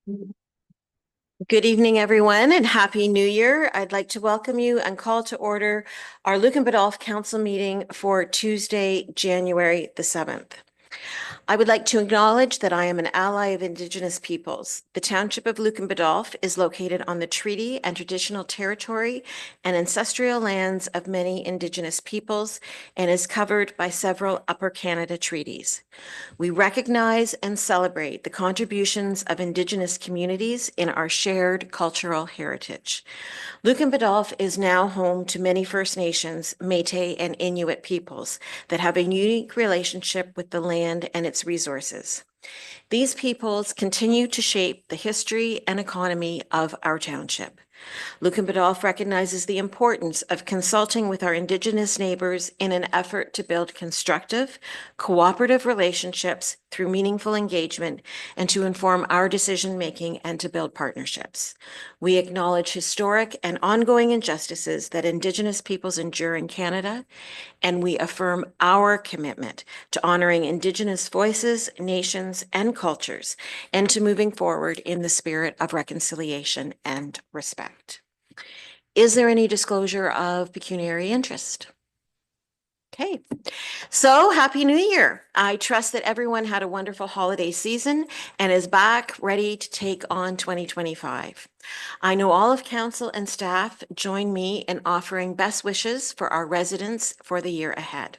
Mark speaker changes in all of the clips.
Speaker 1: Good evening, everyone, and Happy New Year. I'd like to welcome you and call to order our Lucan Biddulph Council meeting for Tuesday, January the 7th. I would like to acknowledge that I am an ally of Indigenous peoples. The township of Lucan Biddulph is located on the treaty and traditional territory and ancestral lands of many Indigenous peoples and is covered by several Upper Canada treaties. We recognize and celebrate the contributions of Indigenous communities in our shared cultural heritage. Lucan Biddulph is now home to many First Nations, Métis, and Inuit peoples that have a unique relationship with the land and its resources. These peoples continue to shape the history and economy of our township. Lucan Biddulph recognizes the importance of consulting with our Indigenous neighbors in an effort to build constructive, cooperative relationships through meaningful engagement and to inform our decision-making and to build partnerships. We acknowledge historic and ongoing injustices that Indigenous peoples endure in Canada, and we affirm our commitment to honoring Indigenous voices, nations, and cultures, and to moving forward in the spirit of reconciliation and respect. Is there any disclosure of pecuniary interest? Okay, so Happy New Year. I trust that everyone had a wonderful holiday season and is back ready to take on 2025. I know all of council and staff join me in offering best wishes for our residents for the year ahead.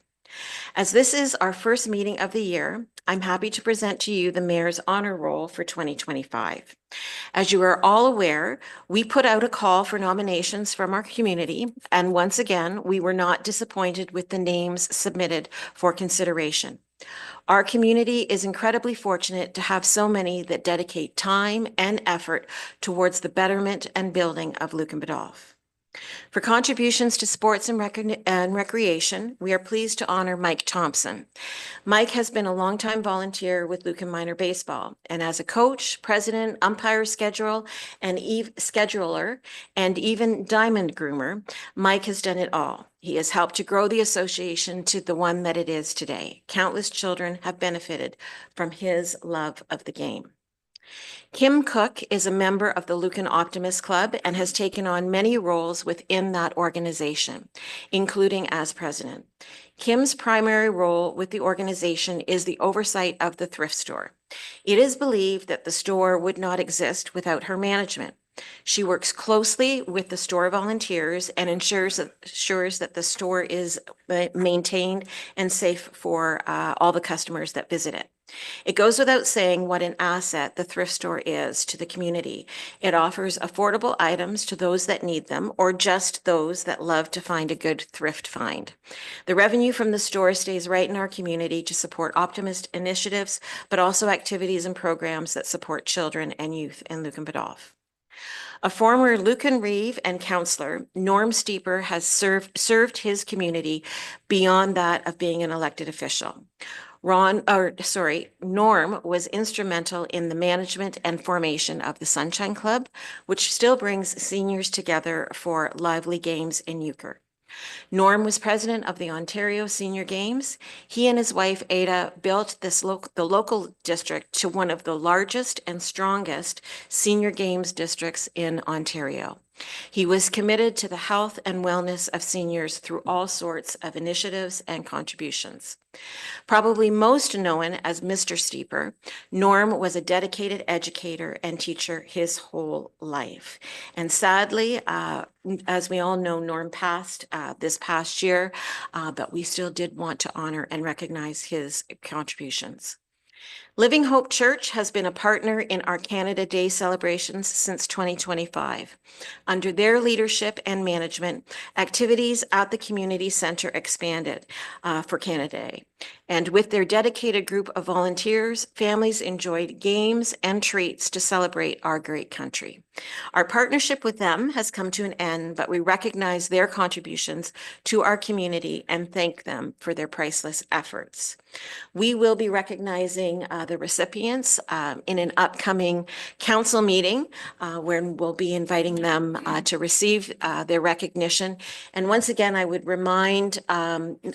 Speaker 1: As this is our first meeting of the year, I'm happy to present to you the Mayor's Honor Roll for 2025. As you are all aware, we put out a call for nominations from our community, and once again, we were not disappointed with the names submitted for consideration. Our community is incredibly fortunate to have so many that dedicate time and effort towards the betterment and building of Lucan Biddulph. For contributions to sports and recreation, we are pleased to honor Mike Thompson. Mike has been a longtime volunteer with Lucan Minor Baseball, and as a coach, president, umpire scheduler, and even diamond groomer, Mike has done it all. He has helped to grow the association to the one that it is today. Countless children have benefited from his love of the game. Kim Cook is a member of the Lucan Optimist Club and has taken on many roles within that organization, including as president. Kim's primary role with the organization is the oversight of the thrift store. It is believed that the store would not exist without her management. She works closely with the store volunteers and ensures that the store is maintained and safe for all the customers that visit it. It goes without saying what an asset the thrift store is to the community. It offers affordable items to those that need them or just those that love to find a good thrift find. The revenue from the store stays right in our community to support Optimist initiatives, but also activities and programs that support children and youth in Lucan Biddulph. A former Lucan Reeve and councillor, Norm Steeper, has served his community beyond that of being an elected official. Norm was instrumental in the management and formation of the Sunshine Club, which still brings seniors together for lively games in Euchre. Norm was president of the Ontario Senior Games. He and his wife, Ada, built the local district to one of the largest and strongest senior games districts in Ontario. He was committed to the health and wellness of seniors through all sorts of initiatives and contributions. Probably most known as Mr. Steeper, Norm was a dedicated educator and teacher his whole life. And sadly, as we all know, Norm passed this past year, but we still did want to honor and recognize his contributions. Living Hope Church has been a partner in our Canada Day celebrations since 2025. Under their leadership and management, activities at the community center expanded for Canada Day. And with their dedicated group of volunteers, families enjoyed games and treats to celebrate our great country. Our partnership with them has come to an end, but we recognize their contributions to our community and thank them for their priceless efforts. We will be recognizing the recipients in an upcoming council meeting when we'll be inviting them to receive their recognition. And once again, I would remind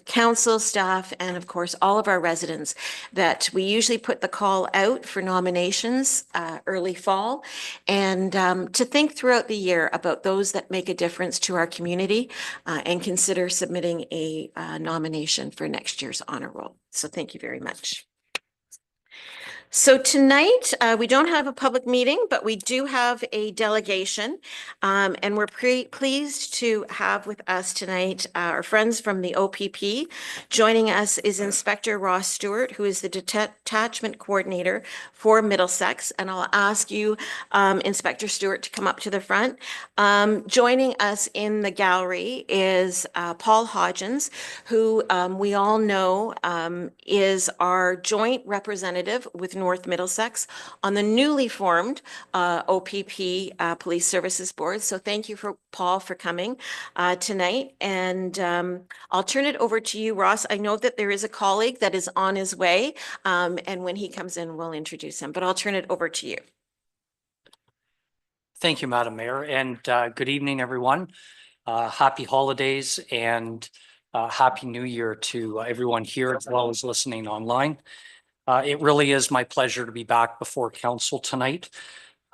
Speaker 1: council staff and of course, all of our residents that we usually put the call out for nominations early fall, and to think throughout the year about those that make a difference to our community and consider submitting a nomination for next year's honor roll. So thank you very much. So tonight, we don't have a public meeting, but we do have a delegation. And we're pleased to have with us tonight our friends from the OPP. Joining us is Inspector Ross Stewart, who is the detachment coordinator for Middlesex. And I'll ask you, Inspector Stewart, to come up to the front. Joining us in the gallery is Paul Hodgins, who we all know is our joint representative with North Middlesex on the newly formed OPP Police Services Board. So thank you, Paul, for coming tonight. And I'll turn it over to you, Ross. I know that there is a colleague that is on his way, and when he comes in, we'll introduce him, but I'll turn it over to you.
Speaker 2: Thank you, Madam Mayor, and good evening, everyone. Happy holidays and Happy New Year to everyone here as well as listening online. It really is my pleasure to be back before council tonight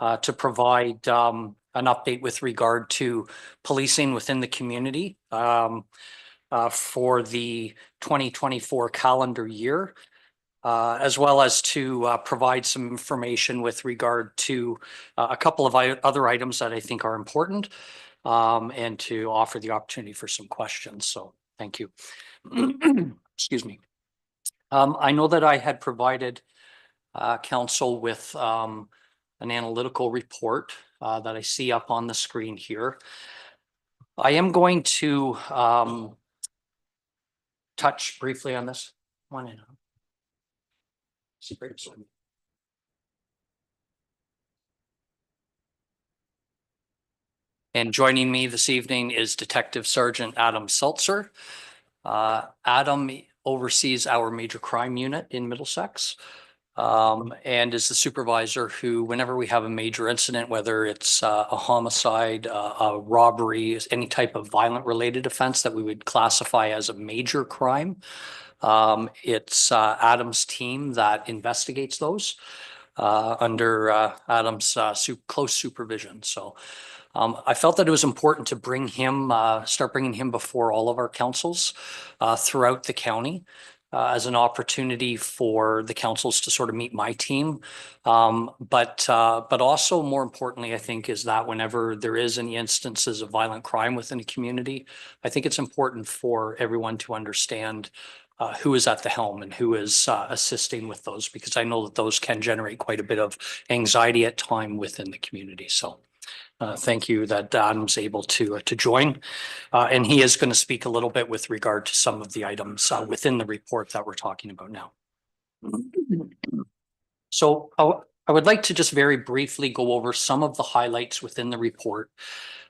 Speaker 2: to provide an update with regard to policing within the community for the 2024 calendar year, as well as to provide some information with regard to a couple of other items that I think are important, and to offer the opportunity for some questions. So thank you. Excuse me. I know that I had provided council with an analytical report that I see up on the screen here. I am going to touch briefly on this one. And joining me this evening is Detective Sergeant Adam Seltzer. Adam oversees our major crime unit in Middlesex, and is the supervisor who, whenever we have a major incident, whether it's a homicide, a robbery, any type of violent related offense that we would classify as a major crime, it's Adam's team that investigates those under Adam's close supervision. So I felt that it was important to bring him, start bringing him before all of our councils throughout the county as an opportunity for the councils to sort of meet my team. But also more importantly, I think, is that whenever there is any instances of violent crime within a community, I think it's important for everyone to understand who is at the helm and who is assisting with those, because I know that those can generate quite a bit of anxiety at time within the community. So thank you that Adam's able to join. And he is going to speak a little bit with regard to some of the items within the report that we're talking about now. So I would like to just very briefly go over some of the highlights within the report.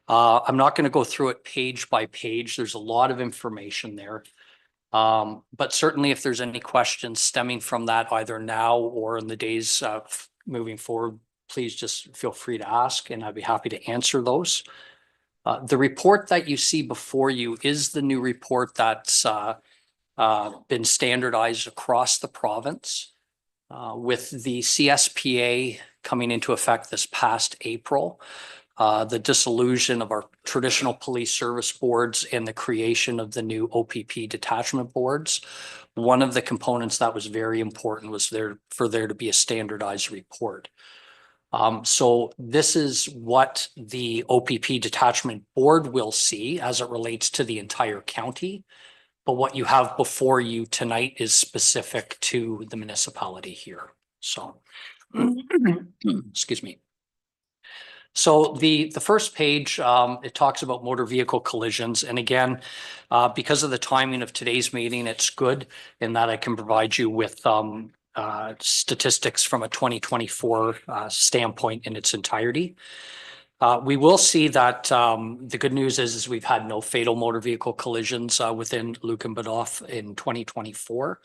Speaker 2: I'm not going to go through it page by page. There's a lot of information there. But certainly if there's any questions stemming from that, either now or in the days moving forward, please just feel free to ask, and I'd be happy to answer those. The report that you see before you is the new report that's been standardized across the province, with the CSPA coming into effect this past April. The dissolution of our traditional police service boards and the creation of the new OPP detachment boards. One of the components that was very important was for there to be a standardized report. So this is what the OPP detachment board will see as it relates to the entire county. But what you have before you tonight is specific to the municipality here. So, excuse me. So the first page, it talks about motor vehicle collisions. And again, because of the timing of today's meeting, it's good in that I can provide you with statistics from a 2024 standpoint in its entirety. We will see that the good news is we've had no fatal motor vehicle collisions within Lucan Biddulph in 2024.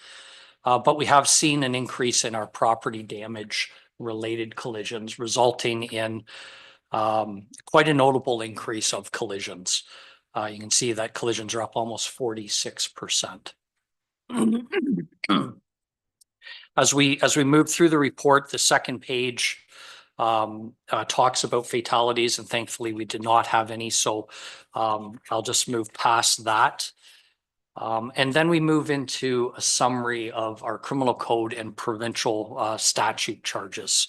Speaker 2: But we have seen an increase in our property damage related collisions, resulting in quite a notable increase of collisions. You can see that collisions are up almost 46%. As we move through the report, the second page talks about fatalities, and thankfully we did not have any. So I'll just move past that. And then we move into a summary of our criminal code and provincial statute charges.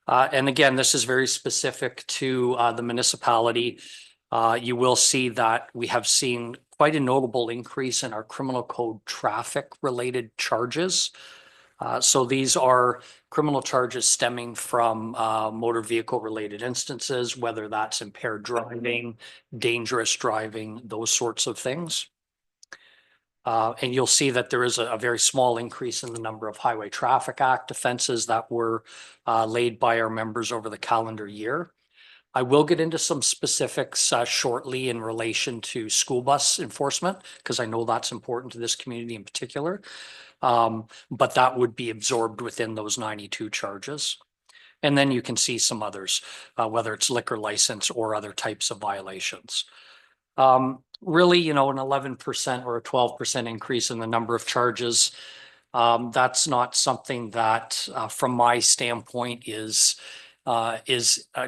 Speaker 2: And again, this is very specific to the municipality. You will see that we have seen quite a notable increase in our criminal code traffic related charges. So these are criminal charges stemming from motor vehicle related instances, whether that's impaired driving, dangerous driving, those sorts of things. And you'll see that there is a very small increase in the number of Highway Traffic Act offenses that were laid by our members over the calendar year. I will get into some specifics shortly in relation to school bus enforcement, because I know that's important to this community in particular. But that would be absorbed within those 92 charges. And then you can see some others, whether it's liquor license or other types of violations. Really, you know, an 11% or a 12% increase in the number of charges. That's not something that, from my standpoint, is a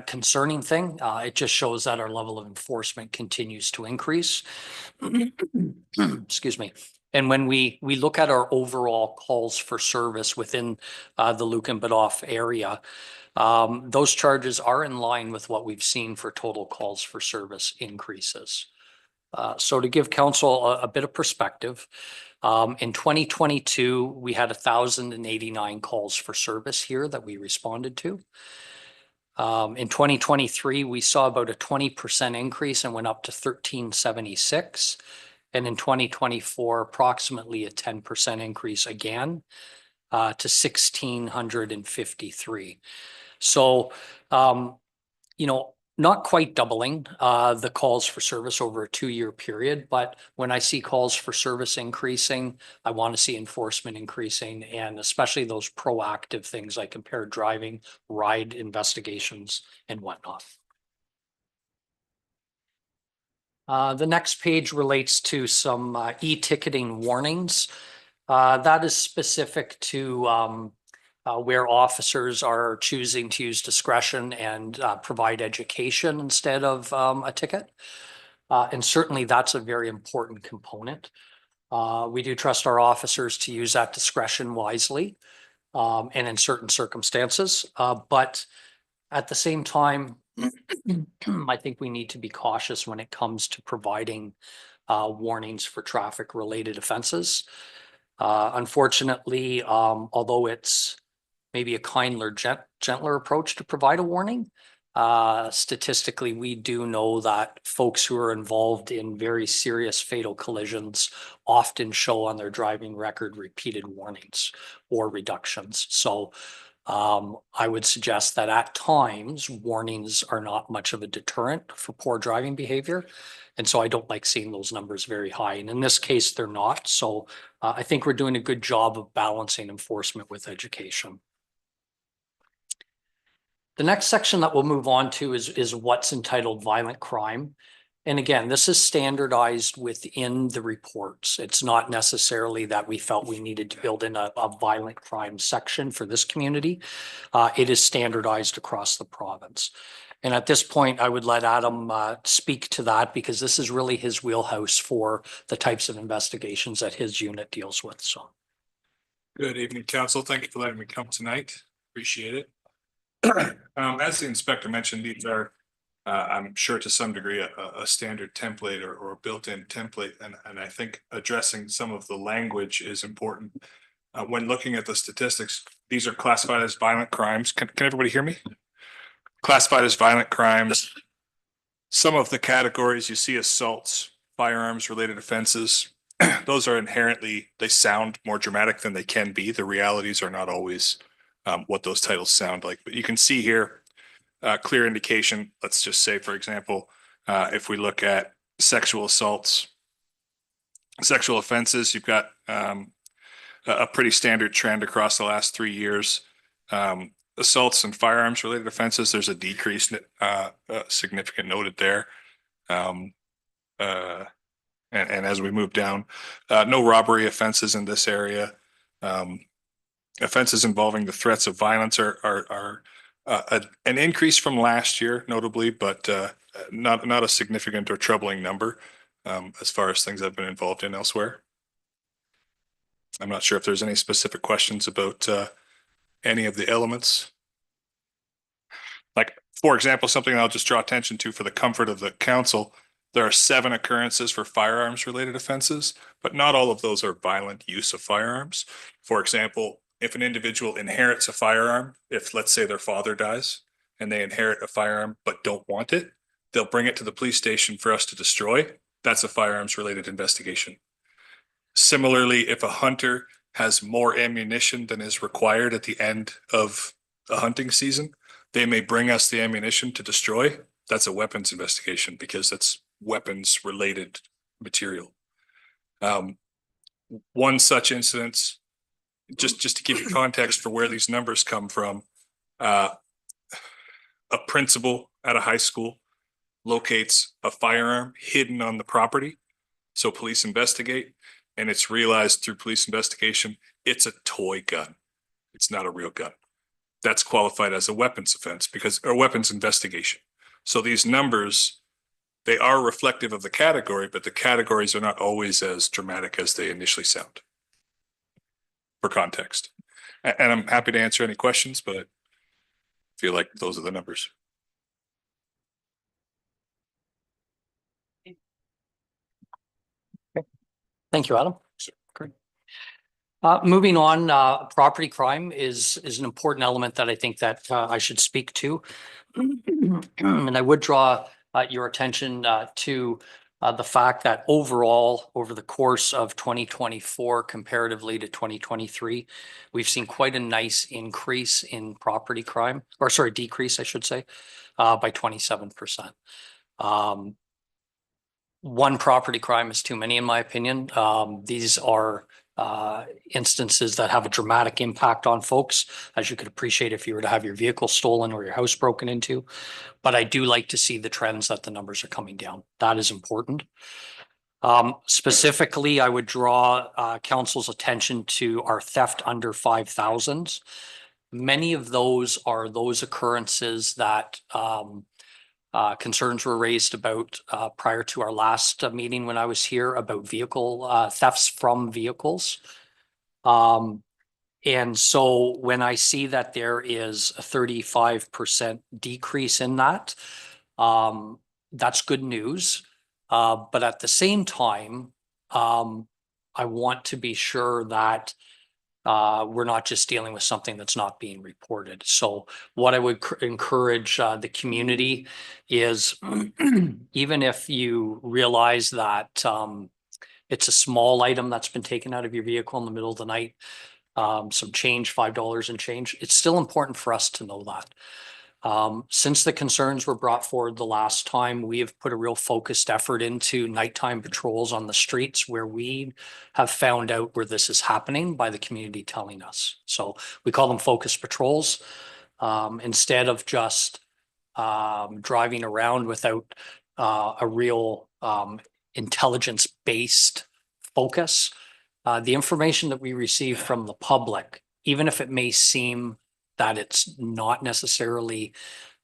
Speaker 2: concerning thing. It just shows that our level of enforcement continues to increase. Excuse me. And when we look at our overall calls for service within the Lucan Biddulph area, those charges are in line with what we've seen for total calls for service increases. So to give council a bit of perspective, in 2022, we had 1,089 calls for service here that we responded to. In 2023, we saw about a 20% increase and went up to 1,376. And in 2024, approximately a 10% increase again to 1,653. So, you know, not quite doubling the calls for service over a 2-year period, but when I see calls for service increasing, I want to see enforcement increasing, and especially those proactive things like impaired driving, ride investigations, and whatnot. The next page relates to some e-ticketing warnings. That is specific to where officers are choosing to use discretion and provide education instead of a ticket. And certainly that's a very important component. We do trust our officers to use that discretion wisely and in certain circumstances. But at the same time, I think we need to be cautious when it comes to providing warnings for traffic related offenses. Unfortunately, although it's maybe a kinder, gentler approach to provide a warning, statistically, we do know that folks who are involved in very serious fatal collisions often show on their driving record repeated warnings or reductions. So I would suggest that at times warnings are not much of a deterrent for poor driving behavior. And so I don't like seeing those numbers very high. And in this case, they're not. So I think we're doing a good job of balancing enforcement with education. The next section that we'll move on to is what's entitled violent crime. And again, this is standardized within the reports. It's not necessarily that we felt we needed to build in a violent crime section for this community. It is standardized across the province. And at this point, I would let Adam speak to that, because this is really his wheelhouse for the types of investigations that his unit deals with. So.
Speaker 3: Good evening, council. Thank you for letting me come tonight. Appreciate it. As the inspector mentioned, these are, I'm sure to some degree, a standard template or a built-in template. And I think addressing some of the language is important. When looking at the statistics, these are classified as violent crimes. Can everybody hear me? Classified as violent crimes. Some of the categories you see: assaults, firearms related offenses. Those are inherently, they sound more dramatic than they can be. The realities are not always what those titles sound like. But you can see here clear indication. Let's just say, for example, if we look at sexual assaults, sexual offenses, you've got a pretty standard trend across the last 3 years. Assaults and firearms related offenses, there's a decrease, significant noted there. And as we move down, no robbery offenses in this area. Offenses involving the threats of violence are an increase from last year, notably, but not a significant or troubling number as far as things I've been involved in elsewhere. I'm not sure if there's any specific questions about any of the elements. Like, for example, something I'll just draw attention to for the comfort of the council, there are 7 occurrences for firearms related offenses, but not all of those are violent use of firearms. For example, if an individual inherits a firearm, if let's say their father dies and they inherit a firearm but don't want it, they'll bring it to the police station for us to destroy. That's a firearms related investigation. Similarly, if a hunter has more ammunition than is required at the end of a hunting season, they may bring us the ammunition to destroy. That's a weapons investigation because that's weapons related material. One such incident, just to give you context for where these numbers come from, a principal at a high school locates a firearm hidden on the property. So police investigate, and it's realized through police investigation, it's a toy gun. It's not a real gun. That's qualified as a weapons offense or weapons investigation. So these numbers, they are reflective of the category, but the categories are not always as dramatic as they initially sound. For context. And I'm happy to answer any questions, but I feel like those are the numbers.
Speaker 2: Thank you, Adam. Great. Moving on, property crime is an important element that I think that I should speak to. And I would draw your attention to the fact that overall, over the course of 2024, comparatively to 2023, we've seen quite a nice increase in property crime, or sorry, decrease, I should say, by 27%. One property crime is too many, in my opinion. These are instances that have a dramatic impact on folks, as you could appreciate if you were to have your vehicle stolen or your house broken into. But I do like to see the trends that the numbers are coming down. That is important. Specifically, I would draw council's attention to our theft under 5,000. Many of those are those occurrences that concerns were raised about prior to our last meeting when I was here about vehicle thefts from vehicles. And so when I see that there is a 35% decrease in that, that's good news. But at the same time, I want to be sure that we're not just dealing with something that's not being reported. So what I would encourage the community is even if you realize that it's a small item that's been taken out of your vehicle in the middle of the night, some change, $5 and change, it's still important for us to know that. Since the concerns were brought forward the last time, we have put a real focused effort into nighttime patrols on the streets where we have found out where this is happening by the community telling us. So we call them focused patrols. Instead of just driving around without a real intelligence-based focus, the information that we receive from the public, even if it may seem that it's not necessarily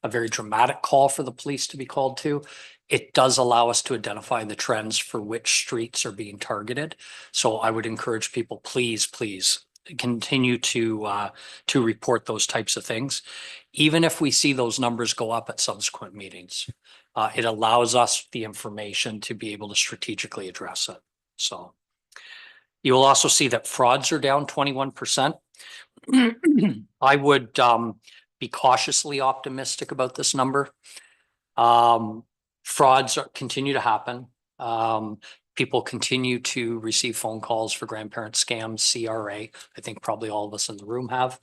Speaker 2: a very dramatic call for the police to be called to, it does allow us to identify the trends for which streets are being targeted. So I would encourage people, please continue to report those types of things. Even if we see those numbers go up at subsequent meetings, it allows us the information to be able to strategically address it. So you will also see that frauds are down 21%. I would be cautiously optimistic about this number. Frauds continue to happen. People continue to receive phone calls for grandparent scams, CRA. I think probably all of us in the room have.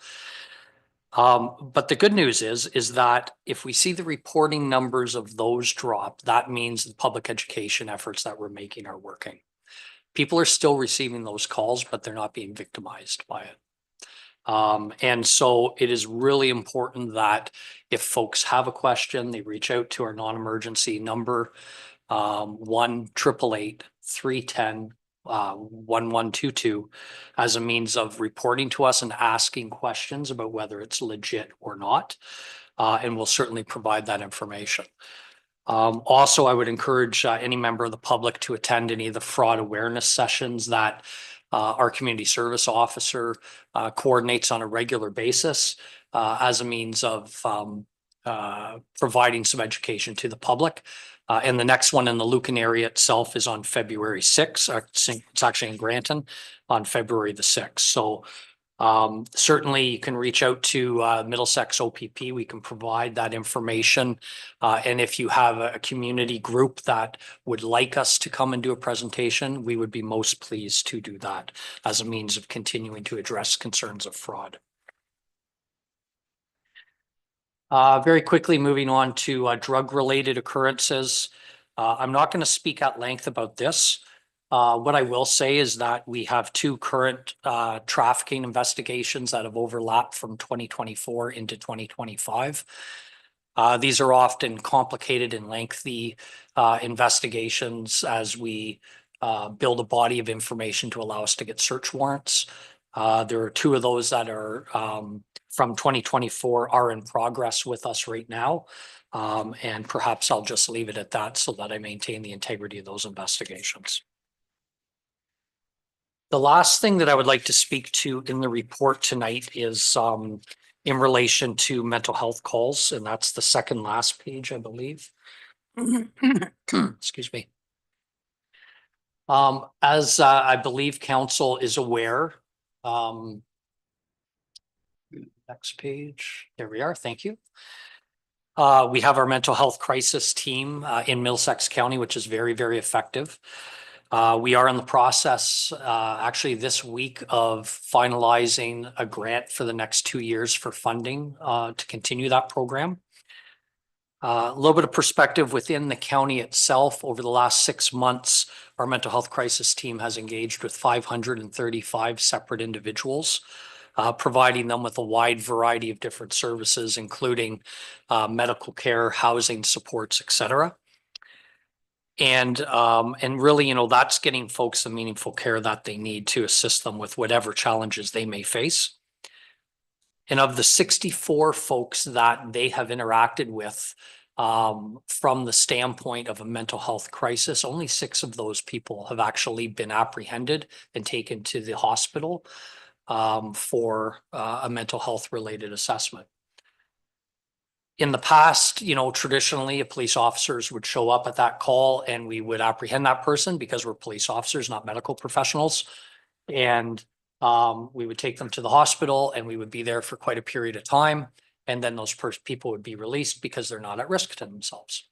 Speaker 2: But the good news is that if we see the reporting numbers of those drop, that means the public education efforts that we're making are working. People are still receiving those calls, but they're not being victimized by it. And so it is really important that if folks have a question, they reach out to our non-emergency number. 1-888-310-1122 as a means of reporting to us and asking questions about whether it's legit or not. And we'll certainly provide that information. Also, I would encourage any member of the public to attend any of the fraud awareness sessions that our community service officer coordinates on a regular basis as a means of providing some education to the public. And the next one in the Lucan area itself is on February 6th. It's actually in Granton on February the 6th. So certainly you can reach out to Middlesex OPP. We can provide that information. And if you have a community group that would like us to come and do a presentation, we would be most pleased to do that as a means of continuing to address concerns of fraud. Very quickly moving on to drug-related occurrences. I'm not going to speak at length about this. What I will say is that we have 2 current trafficking investigations that have overlapped from 2024 into 2025. These are often complicated and lengthy investigations as we build a body of information to allow us to get search warrants. There are 2 of those that are from 2024 are in progress with us right now. And perhaps I'll just leave it at that so that I maintain the integrity of those investigations. The last thing that I would like to speak to in the report tonight is in relation to mental health calls, and that's the second last page, I believe. Excuse me. As I believe council is aware, next page, there we are, thank you. We have our mental health crisis team in Middlesex County, which is very, very effective. We are in the process, actually this week, of finalizing a grant for the next 2 years for funding to continue that program. A little bit of perspective within the county itself. Over the last 6 months, our mental health crisis team has engaged with 535 separate individuals, providing them with a wide variety of different services, including medical care, housing supports, etc. And really, that's getting folks the meaningful care that they need to assist them with whatever challenges they may face. And of the 64 folks that they have interacted with from the standpoint of a mental health crisis, only 6 of those people have actually been apprehended and taken to the hospital for a mental health related assessment. In the past, traditionally, police officers would show up at that call and we would apprehend that person because we're police officers, not medical professionals. And we would take them to the hospital and we would be there for quite a period of time. And then those people would be released because they're not at risk to themselves.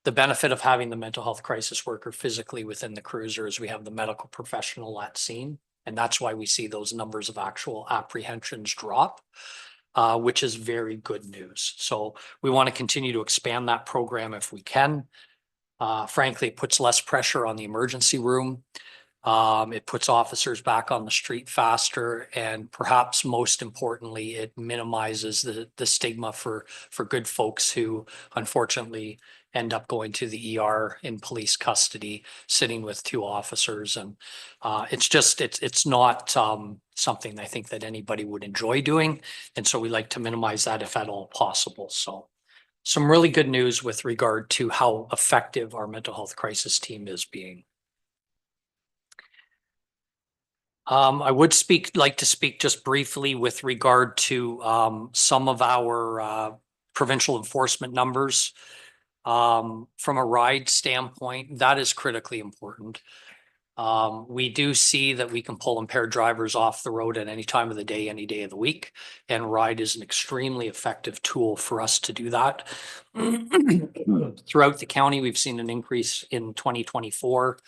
Speaker 2: The benefit of having the mental health crisis worker physically within the cruiser is we have the medical professional at scene. And that's why we see those numbers of actual apprehensions drop. Which is very good news. So we want to continue to expand that program if we can. Frankly, it puts less pressure on the emergency room. It puts officers back on the street faster, and perhaps most importantly, it minimizes the stigma for good folks who unfortunately end up going to the ER in police custody, sitting with 2 officers. And it's not something I think that anybody would enjoy doing. And so we like to minimize that if at all possible. So some really good news with regard to how effective our mental health crisis team is being. I would like to speak just briefly with regard to some of our provincial enforcement numbers. From a ride standpoint, that is critically important. We do see that we can pull impaired drivers off the road at any time of the day, any day of the week, and ride is an extremely effective tool for us to do that. Throughout the county, we've seen an increase in 2024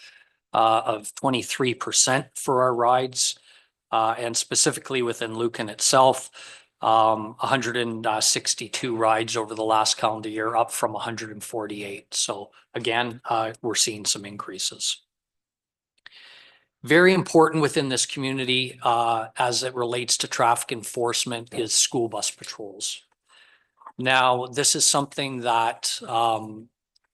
Speaker 2: of 23% for our rides, and specifically within Lucan itself, 162 rides over the last calendar year, up from 148. So again, we're seeing some increases. Very important within this community as it relates to traffic enforcement is school bus patrols. Now, this is something that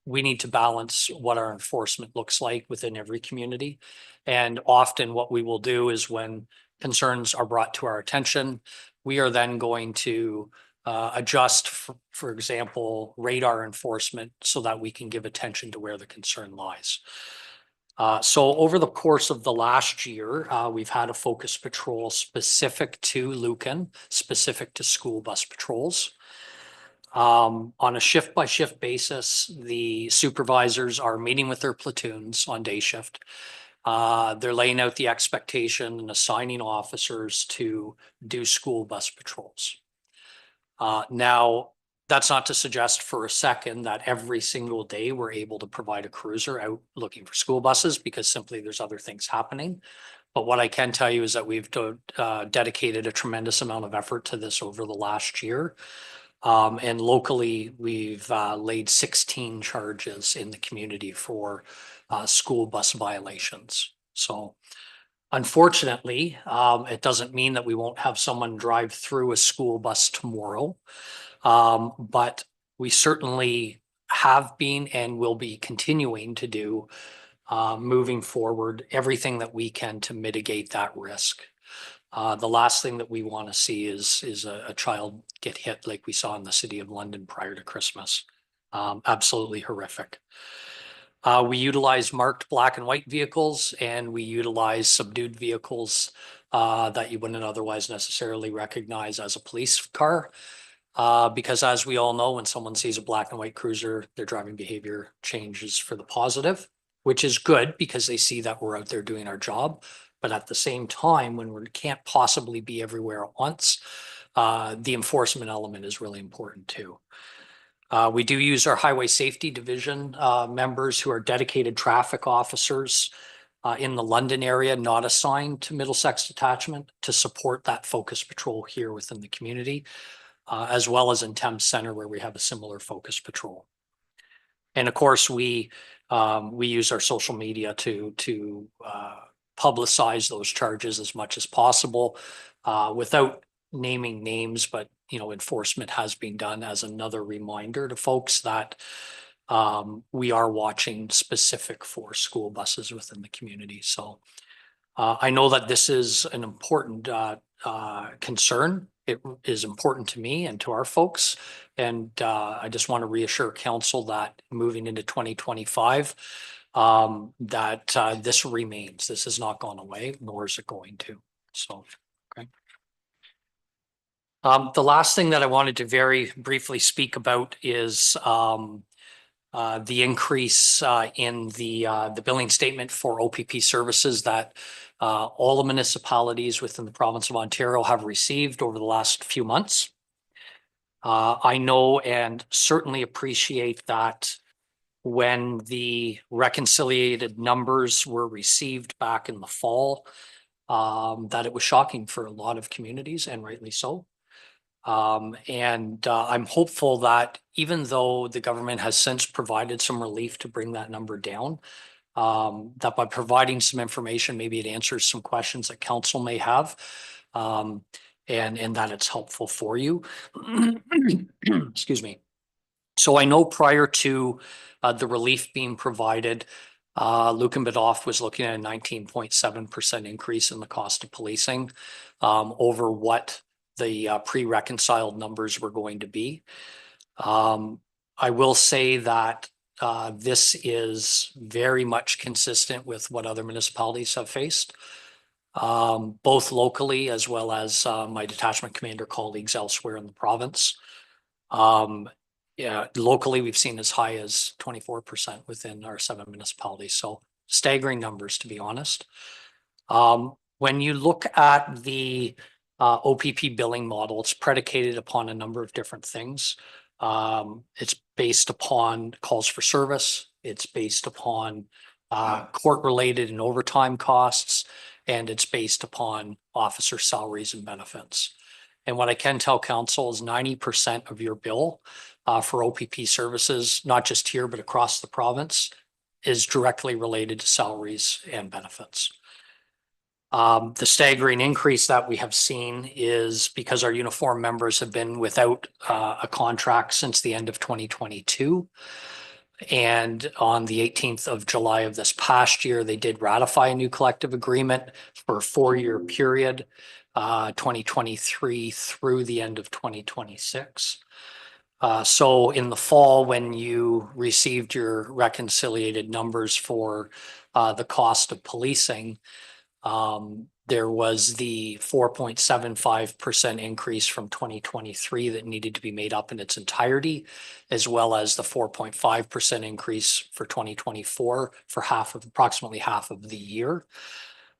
Speaker 2: we need to balance what our enforcement looks like within every community. And often what we will do is when concerns are brought to our attention, we are then going to adjust, for example, radar enforcement so that we can give attention to where the concern lies. So over the course of the last year, we've had a focus patrol specific to Lucan, specific to school bus patrols. On a shift by shift basis, the supervisors are meeting with their platoons on day shift. They're laying out the expectation and assigning officers to do school bus patrols. Now, that's not to suggest for a second that every single day we're able to provide a cruiser out looking for school buses, because simply there's other things happening. But what I can tell you is that we've dedicated a tremendous amount of effort to this over the last year. And locally, we've laid 16 charges in the community for school bus violations. So unfortunately, it doesn't mean that we won't have someone drive through a school bus tomorrow. But we certainly have been and will be continuing to do moving forward everything that we can to mitigate that risk. The last thing that we want to see is a child get hit like we saw in the city of London prior to Christmas. Absolutely horrific. We utilize marked black and white vehicles, and we utilize subdued vehicles that you wouldn't otherwise necessarily recognize as a police car. Because as we all know, when someone sees a black and white cruiser, their driving behavior changes for the positive, which is good because they see that we're out there doing our job. But at the same time, when we can't possibly be everywhere at once, the enforcement element is really important too. We do use our highway safety division members who are dedicated traffic officers in the London area, not assigned to Middlesex Detachment, to support that focus patrol here within the community. As well as in Thames Center, where we have a similar focus patrol. And of course, we use our social media to publicize those charges as much as possible, without naming names. But enforcement has been done as another reminder to folks that we are watching specific for school buses within the community. So I know that this is an important concern. It is important to me and to our folks. And I just want to reassure council that moving into 2025, that this remains. This has not gone away, nor is it going to. So, okay. The last thing that I wanted to very briefly speak about is the increase in the billing statement for OPP services that all the municipalities within the province of Ontario have received over the last few months. I know and certainly appreciate that when the reconciliated numbers were received back in the fall, that it was shocking for a lot of communities, and rightly so. I'm hopeful that even though the government has since provided some relief to bring that number down, that by providing some information, maybe it answers some questions that council may have, and that it's helpful for you. Excuse me. So I know prior to the relief being provided, Lucan Biddulph was looking at a 19.7% increase in the cost of policing over what the pre-reconciled numbers were going to be. I will say that this is very much consistent with what other municipalities have faced, both locally as well as my detachment commander colleagues elsewhere in the province. Yeah, locally, we've seen as high as 24% within our 7 municipalities. So staggering numbers, to be honest. When you look at the OPP billing model, it's predicated upon a number of different things. It's based upon calls for service. It's based upon court-related and overtime costs, and it's based upon officer salaries and benefits. And what I can tell council is 90% of your bill for OPP services, not just here, but across the province, is directly related to salaries and benefits. The staggering increase that we have seen is because our uniform members have been without a contract since the end of 2022. And on the 18th of July of this past year, they did ratify a new collective agreement for a 4-year period, 2023 through the end of 2026. So in the fall, when you received your reconciliated numbers for the cost of policing, there was the 4.75% increase from 2023 that needed to be made up in its entirety, as well as the 4.5% increase for 2024 for approximately half of the year.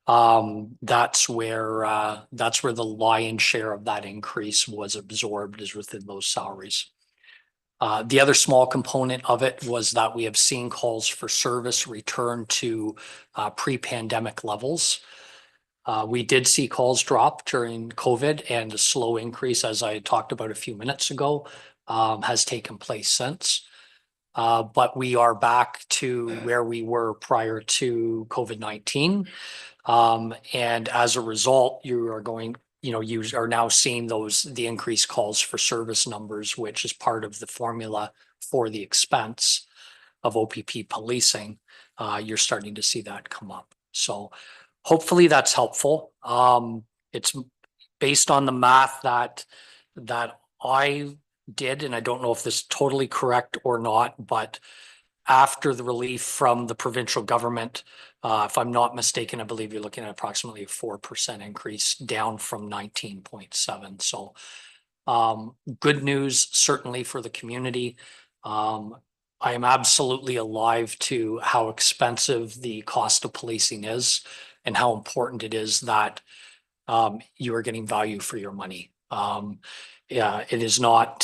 Speaker 2: That's where the lion's share of that increase was absorbed, is within those salaries. The other small component of it was that we have seen calls for service return to pre-pandemic levels. We did see calls drop during COVID, and a slow increase, as I talked about a few minutes ago, has taken place since. But we are back to where we were prior to COVID-19. And as a result, you are now seeing the increased calls for service numbers, which is part of the formula for the expense of OPP policing. You're starting to see that come up. So hopefully that's helpful. It's based on the math that I did, and I don't know if this is totally correct or not, but after the relief from the provincial government, if I'm not mistaken, I believe you're looking at approximately a 4% increase, down from 19.7. So good news, certainly for the community. I am absolutely alive to how expensive the cost of policing is, and how important it is that you are getting value for your money. Yeah, it is not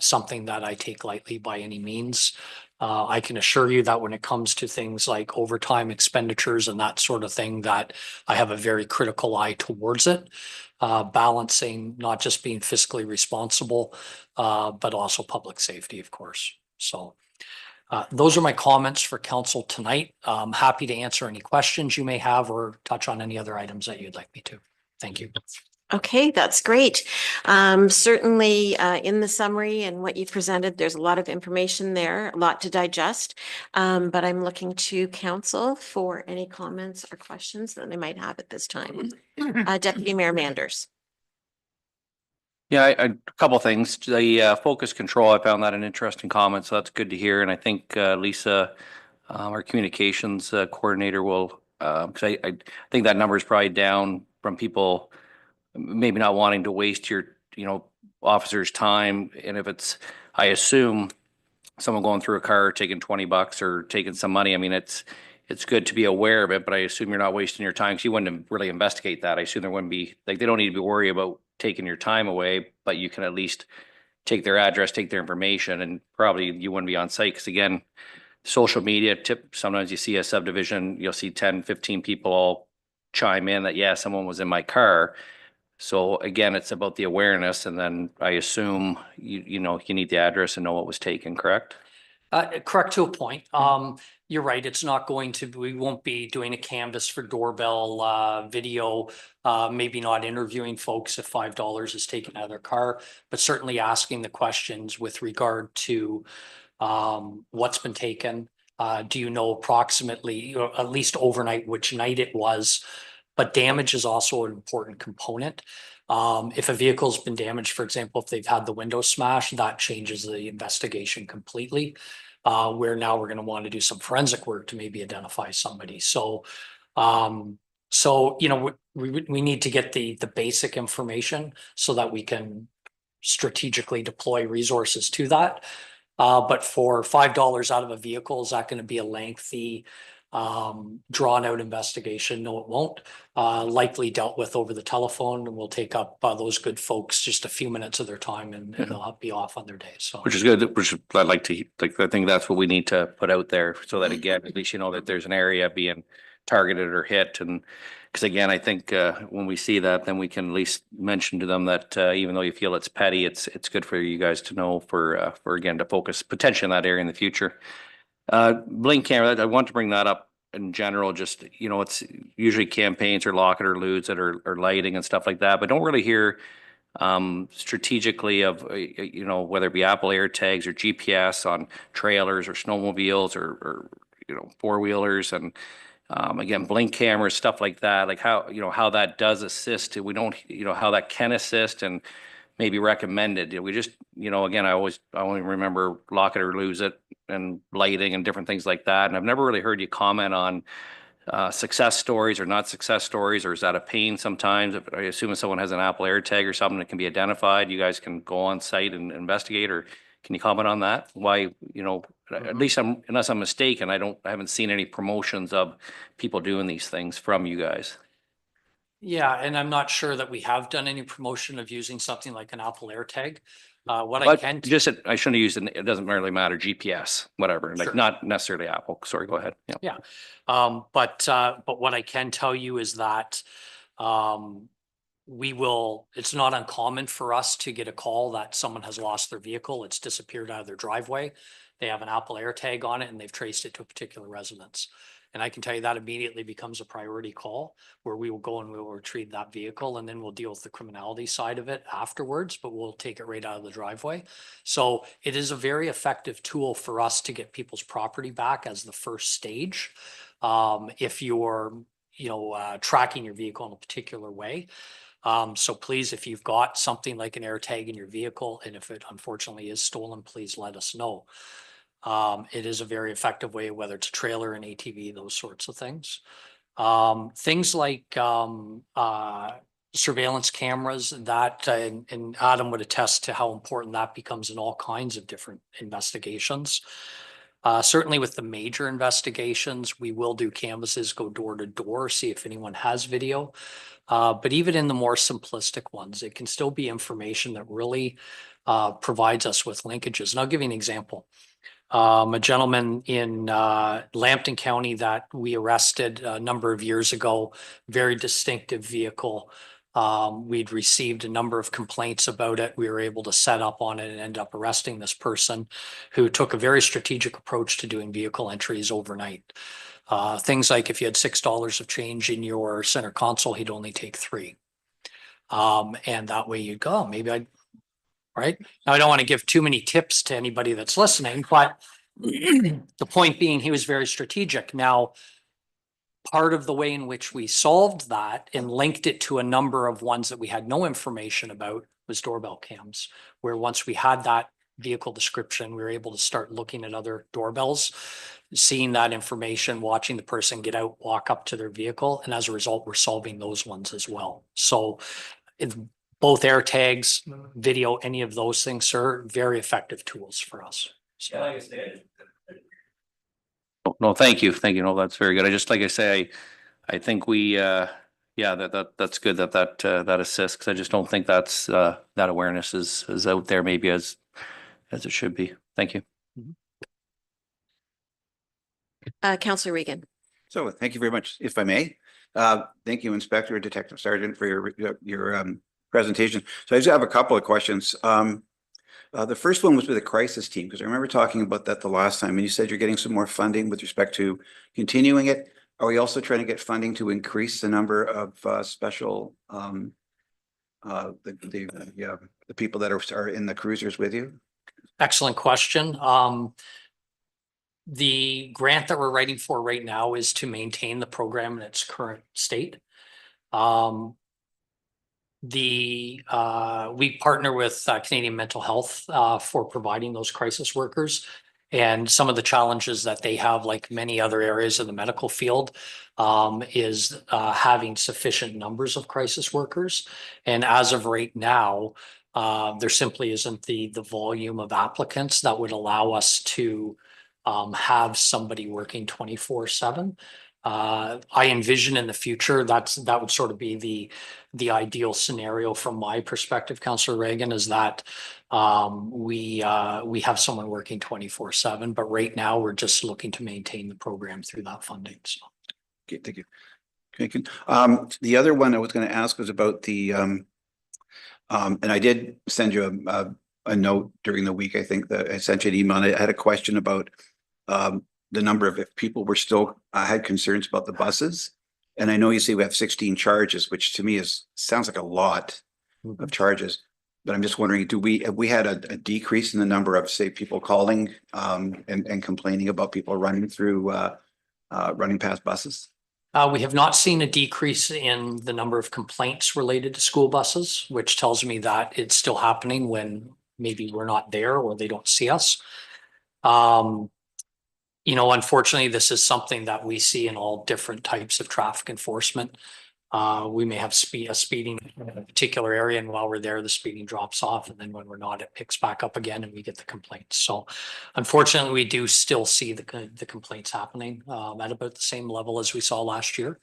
Speaker 2: something that I take lightly by any means. I can assure you that when it comes to things like overtime expenditures and that sort of thing, that I have a very critical eye towards it, balancing not just being fiscally responsible, but also public safety, of course. So those are my comments for council tonight. I'm happy to answer any questions you may have or touch on any other items that you'd like me to. Thank you.
Speaker 1: Okay, that's great. Certainly in the summary and what you presented, there's a lot of information there, a lot to digest. But I'm looking to council for any comments or questions that they might have at this time. Deputy Mayor Manders.
Speaker 4: Yeah, a couple things. The focus control, I found that an interesting comment, so that's good to hear. And I think Lisa, our communications coordinator, will, because I think that number is probably down from people maybe not wanting to waste your, officer's time. And if it's, I assume, someone going through a car taking $20 or taking some money, I mean, it's good to be aware of it, but I assume you're not wasting your time, because you wouldn't really investigate that. I assume there wouldn't be, like, they don't need to be worried about taking your time away, but you can at least take their address, take their information, and probably you wouldn't be on site. Because again, social media tip, sometimes you see a subdivision, you'll see 10, 15 people all chime in that, yeah, someone was in my car. So again, it's about the awareness, and then I assume you need the address and know what was taken, correct?
Speaker 2: Correct to a point. You're right. It's not going to, we won't be doing a canvas for doorbell video, maybe not interviewing folks if $5 is taken out of their car, but certainly asking the questions with regard to what's been taken. Do you know approximately, at least overnight, which night it was? But damage is also an important component. If a vehicle's been damaged, for example, if they've had the window smashed, that changes the investigation completely. Where now we're going to want to do some forensic work to maybe identify somebody. So, we need to get the basic information so that we can strategically deploy resources to that. But for $5 out of a vehicle, is that going to be a lengthy, drawn out investigation? No, it won't. Likely dealt with over the telephone, and will take up those good folks just a few minutes of their time, and they'll be off on their day. So,
Speaker 4: which is good. Which I'd like to, I think that's what we need to put out there, so that again, at least that there's an area being targeted or hit. And because again, I think when we see that, then we can at least mention to them that even though you feel it's petty, it's good for you guys to know for again to focus potentially in that area in the future. Blink camera, I want to bring that up in general. Just it's usually campaigns or locket or lewds that are lighting and stuff like that, but don't really hear strategically of, whether it be Apple AirTags or GPS on trailers or snowmobiles or four-wheelers and again, blink cameras, stuff like that, like how that does assist. We don't, how that can assist and maybe recommended. We just, again, I only remember lock it or lose it and lighting and different things like that. And I've never really heard you comment on success stories or not success stories, or is that a pain sometimes? I assume if someone has an Apple AirTag or something that can be identified, you guys can go on site and investigate, or can you comment on that? Why, at least unless I'm mistaken, I haven't seen any promotions of people doing these things from you guys.
Speaker 2: Yeah, and I'm not sure that we have done any promotion of using something like an Apple AirTag. What I
Speaker 4: But
Speaker 2: can.
Speaker 4: I shouldn't have used it. It doesn't really matter. GPS, whatever, like
Speaker 2: Sure.
Speaker 4: not necessarily Apple. Sorry, go ahead. Yeah.
Speaker 2: Yeah. But what I can tell you is that it's not uncommon for us to get a call that someone has lost their vehicle. It's disappeared out of their driveway. They have an Apple AirTag on it and they've traced it to a particular residence. And I can tell you that immediately becomes a priority call where we will go and we will retrieve that vehicle, and then we'll deal with the criminality side of it afterwards, but we'll take it right out of the driveway. So it is a very effective tool for us to get people's property back as the first stage. If you're, tracking your vehicle in a particular way. So please, if you've got something like an AirTag in your vehicle, and if it unfortunately is stolen, please let us know. It is a very effective way, whether it's a trailer, an ATV, those sorts of things. Things like surveillance cameras that, and Adam would attest to how important that becomes in all kinds of different investigations. Certainly with the major investigations, we will do canvases, go door to door, see if anyone has video. But even in the more simplistic ones, it can still be information that really provides us with linkages. And I'll give you an example. A gentleman in Lambton County that we arrested a number of years ago, very distinctive vehicle. We'd received a number of complaints about it. We were able to set up on it and end up arresting this person who took a very strategic approach to doing vehicle entries overnight. Things like if you had $6 of change in your center console, he'd only take $3. And that way you'd go, right? Now, I don't want to give too many tips to anybody that's listening, but the point being, he was very strategic. Now, part of the way in which we solved that and linked it to a number of ones that we had no information about was doorbell cams, where once we had that vehicle description, we were able to start looking at other doorbells, seeing that information, watching the person get out, walk up to their vehicle. And as a result, we're solving those ones as well. So both AirTags, video, any of those things, sir, very effective tools for us. So.
Speaker 4: Yeah, like I said. No, thank you. Thank you. No, that's very good. Like I say, I think we, that's good that assists, because I just don't think that's, that awareness is out there maybe as it should be. Thank you.
Speaker 1: Councillor Regan.
Speaker 5: So thank you very much, if I may. Thank you, Inspector, Detective Sergeant, for your presentation. So I just have a couple of questions. The first one was with the crisis team, because I remember talking about that the last time, and you said you're getting some more funding with respect to continuing it. Are we also trying to get funding to increase the number of special the people that are in the cruisers with you? Excellent
Speaker 2: question. The grant that we're writing for right now is to maintain the program in its current state. We partner with Canadian Mental Health for providing those crisis workers, and some of the challenges that they have, like many other areas of the medical field, is having sufficient numbers of crisis workers. And as of right now, there simply isn't the volume of applicants that would allow us to have somebody working 24/7. I envision in the future that would sort of be the ideal scenario from my perspective, Councillor Reagan, is that we have someone working 24/7, but right now we're just looking to maintain the program through that funding. So.
Speaker 5: Okay, thank you. Okay, the other one I was going to ask was about the and I did send you a note during the week. I think that I sent you an email. I had a question about the number of, if people were still had concerns about the buses. And I know you say we have 16 charges, which to me sounds like a lot. of charges. But I'm just wondering, have we had a decrease in the number of, say, people calling and complaining about people running through running past buses?
Speaker 2: We have not seen a decrease in the number of complaints related to school buses, which tells me that it's still happening when maybe we're not there or they don't see us. Unfortunately, this is something that we see in all different types of traffic enforcement. We may have a speeding in a particular area, and while we're there, the speeding drops off, and then when we're not, it picks back up again, and we get the complaints. So, unfortunately, we do still see the complaints happening at about the same level as we saw last year,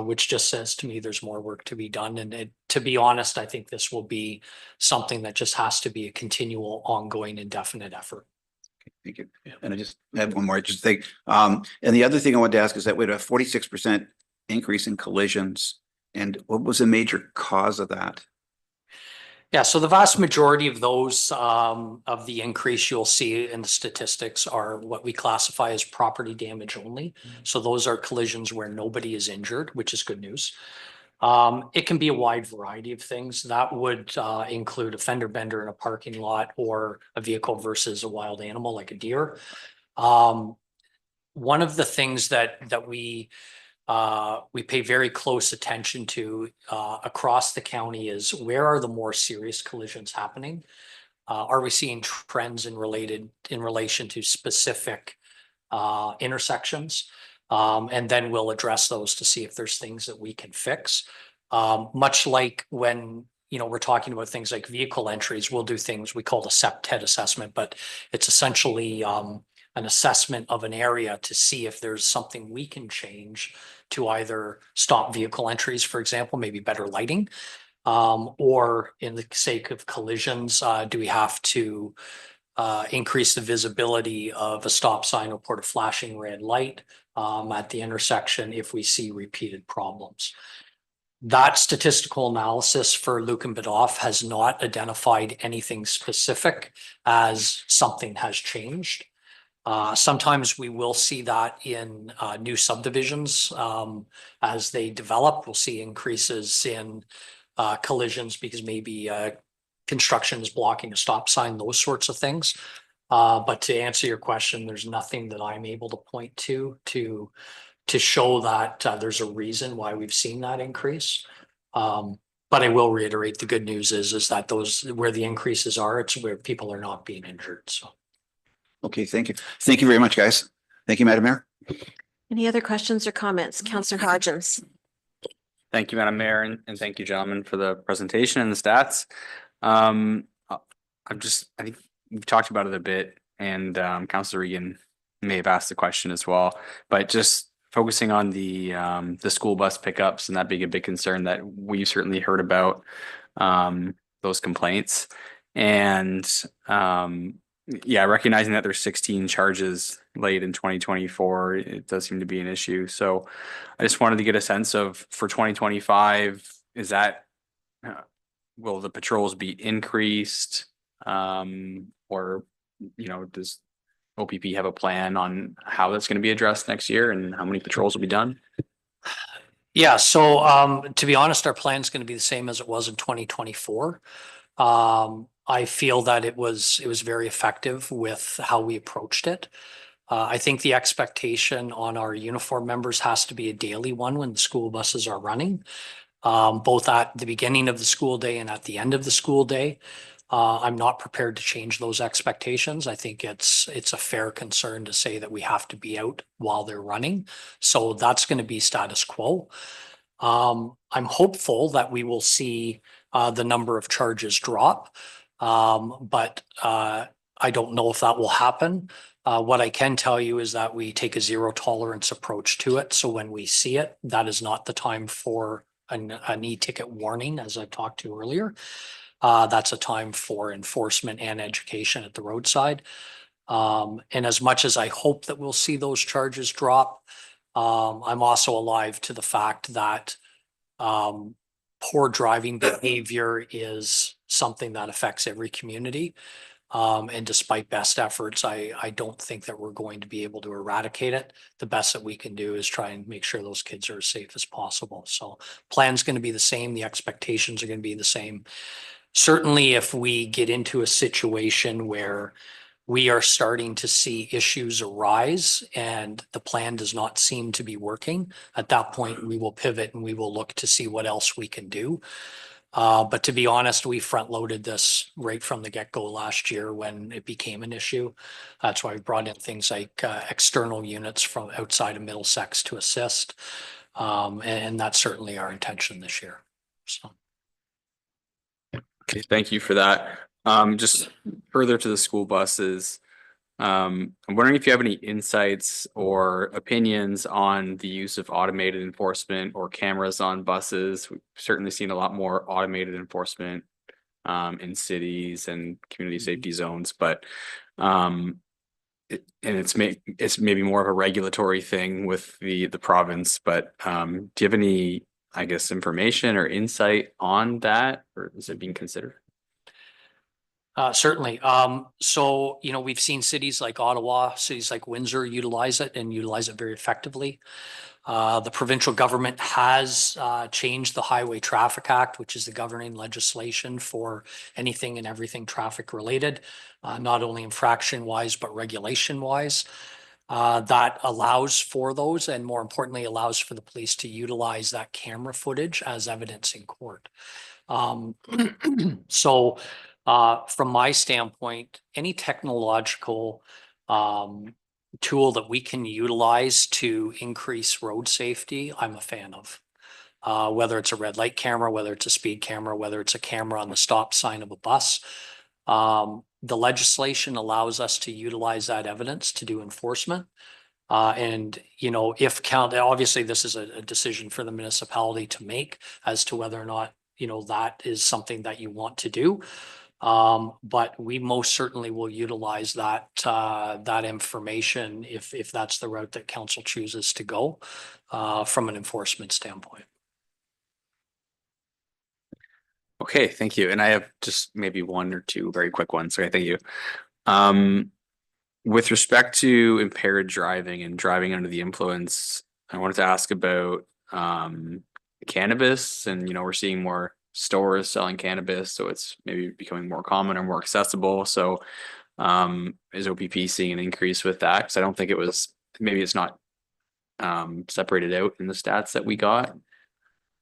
Speaker 2: which just says to me there's more work to be done. And to be honest, I think this will be something that just has to be a continual, ongoing, indefinite effort.
Speaker 5: Thank you. And I just have one more just thing. And the other thing I wanted to ask is that we had a 46% increase in collisions. And what was the major cause of that?
Speaker 2: Yeah, so the vast majority of those of the increase you'll see in the statistics are what we classify as property damage only. So those are collisions where nobody is injured, which is good news. It can be a wide variety of things. That would include a fender bender in a parking lot or a vehicle versus a wild animal like a deer. One of the things that we pay very close attention to across the county is where are the more serious collisions happening? Are we seeing trends in relation to specific intersections? And then we'll address those to see if there's things that we can fix. Much like when we're talking about things like vehicle entries, we'll do things we call the SEPTED assessment, but it's essentially an assessment of an area to see if there's something we can change to either stop vehicle entries, for example, maybe better lighting, or in the sake of collisions, do we have to increase the visibility of a stop sign or put a flashing red light at the intersection if we see repeated problems. That statistical analysis for Lucan Biddulph has not identified anything specific as something has changed. Sometimes we will see that in new subdivisions as they develop. We'll see increases in collisions because maybe construction is blocking a stop sign, those sorts of things. But to answer your question, there's nothing that I'm able to point to show that there's a reason why we've seen that increase. But I will reiterate, the good news is that those where the increases are, it's where people are not being injured. So.
Speaker 5: Okay, thank you. Thank you very much, guys. Thank you, Madam Mayor.
Speaker 1: Any other questions or comments? Councillor Hodgins.
Speaker 6: Thank you, Madam Mayor, and thank you, gentlemen, for the presentation and the stats. I think we've talked about it a bit, and Councillor Regan may have asked the question as well, but just focusing on the school bus pickups and that being a big concern that we've certainly heard about, those complaints, and yeah, recognizing that there's 16 charges late in 2024, it does seem to be an issue. So I just wanted to get a sense of, for 2025, is that will the patrols be increased, or does OPP have a plan on how that's going to be addressed next year and how many patrols will be done?
Speaker 2: Yeah, so to be honest, our plan is going to be the same as it was in 2024. I feel that it was very effective with how we approached it. I think the expectation on our uniform members has to be a daily one when the school buses are running, both at the beginning of the school day and at the end of the school day. I'm not prepared to change those expectations. I think it's a fair concern to say that we have to be out while they're running. So that's going to be status quo. I'm hopeful that we will see the number of charges drop, but I don't know if that will happen. What I can tell you is that we take a zero tolerance approach to it. So when we see it, that is not the time for an e-ticket warning, as I've talked to earlier. That's a time for enforcement and education at the roadside. And as much as I hope that we'll see those charges drop, I'm also alive to the fact that poor driving behavior is something that affects every community. And despite best efforts, I don't think that we're going to be able to eradicate it. The best that we can do is try and make sure those kids are as safe as possible. So plan's going to be the same. The expectations are going to be the same. Certainly, if we get into a situation where we are starting to see issues arise and the plan does not seem to be working, at that point, we will pivot and we will look to see what else we can do. But to be honest, we front loaded this right from the get-go last year when it became an issue. That's why we brought in things like external units from outside of Middlesex to assist. And that's certainly our intention this year. So.
Speaker 6: Okay, thank you for that. Just further to the school buses. I'm wondering if you have any insights or opinions on the use of automated enforcement or cameras on buses. We've certainly seen a lot more automated enforcement in cities and community safety zones, but it's maybe more of a regulatory thing with the province. But do you have any, I guess, information or insight on that, or is it being considered?
Speaker 2: Certainly. So, we've seen cities like Ottawa, cities like Windsor utilize it and utilize it very effectively. The provincial government has changed the Highway Traffic Act, which is the governing legislation for anything and everything traffic related, not only infraction wise, but regulation wise. That allows for those, and more importantly, allows for the police to utilize that camera footage as evidence in court. So from my standpoint, any technological tool that we can utilize to increase road safety, I'm a fan of. Whether it's a red light camera, whether it's a speed camera, whether it's a camera on the stop sign of a bus. The legislation allows us to utilize that evidence to do enforcement. And, if obviously this is a decision for the municipality to make as to whether or not, that is something that you want to do. But we most certainly will utilize that information if that's the route that council chooses to go from an enforcement standpoint.
Speaker 6: Okay, thank you. And I have just maybe one or two very quick ones. Okay, thank you. With respect to impaired driving and driving under the influence, I wanted to ask about cannabis, and we're seeing more stores selling cannabis, so it's maybe becoming more common or more accessible. So is OPP seeing an increase with that? Because I don't think maybe it's not separated out in the stats that we got.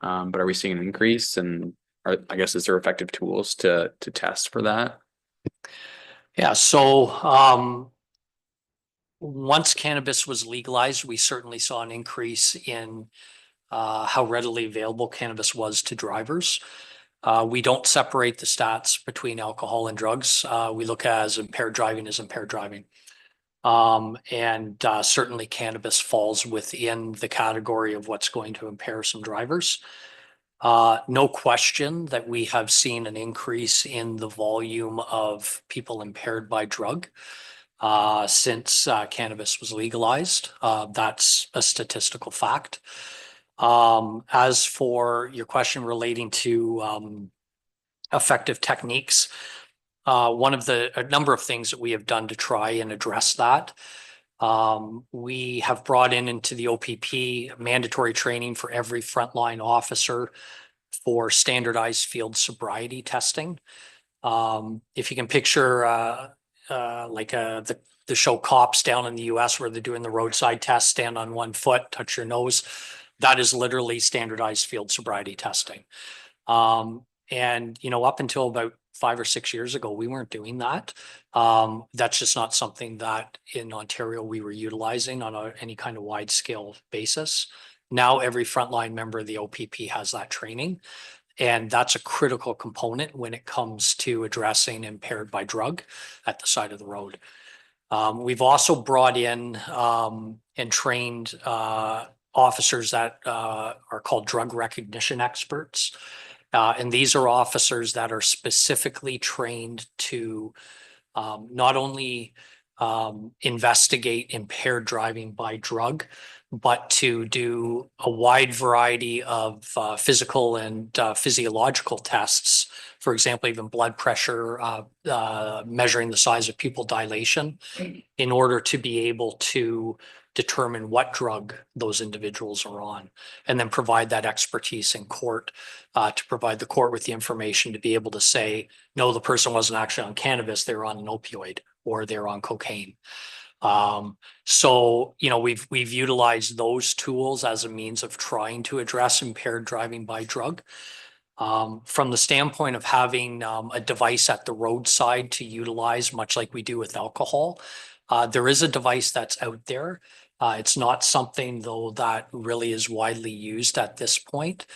Speaker 6: But are we seeing an increase, and I guess is there effective tools to test for that?
Speaker 2: Yeah, so once cannabis was legalized, we certainly saw an increase in how readily available cannabis was to drivers. We don't separate the stats between alcohol and drugs. We look at as impaired driving as impaired driving. And certainly cannabis falls within the category of what's going to impair some drivers. No question that we have seen an increase in the volume of people impaired by drug since cannabis was legalized. That's a statistical fact. As for your question relating to effective techniques, a number of things that we have done to try and address that. We have brought into the OPP mandatory training for every frontline officer for standardized field sobriety testing. If you can picture like the show Cops down in the US where they're doing the roadside test, stand on one foot, touch your nose. That is literally standardized field sobriety testing. And, up until about 5 or 6 years ago, we weren't doing that. That's just not something that in Ontario we were utilizing on any kind of wide scale basis. Now every frontline member of the OPP has that training, and that's a critical component when it comes to addressing impaired by drug at the side of the road. We've also brought in and trained officers that are called drug recognition experts. And these are officers that are specifically trained to not only investigate impaired driving by drug, but to do a wide variety of physical and physiological tests for for example, even blood pressure, measuring the size of pupil dilation in order to be able to determine what drug those individuals are on, and then provide that expertise in court to provide the court with the information to be able to say, no, the person wasn't actually on cannabis, they were on an opioid or they're on cocaine. So, you know, we've utilized those tools as a means of trying to address impaired driving by drug. From the standpoint of having a device at the roadside to utilize, much like we do with alcohol, there is a device that's out there. It's not something, though, that really is widely used at this point.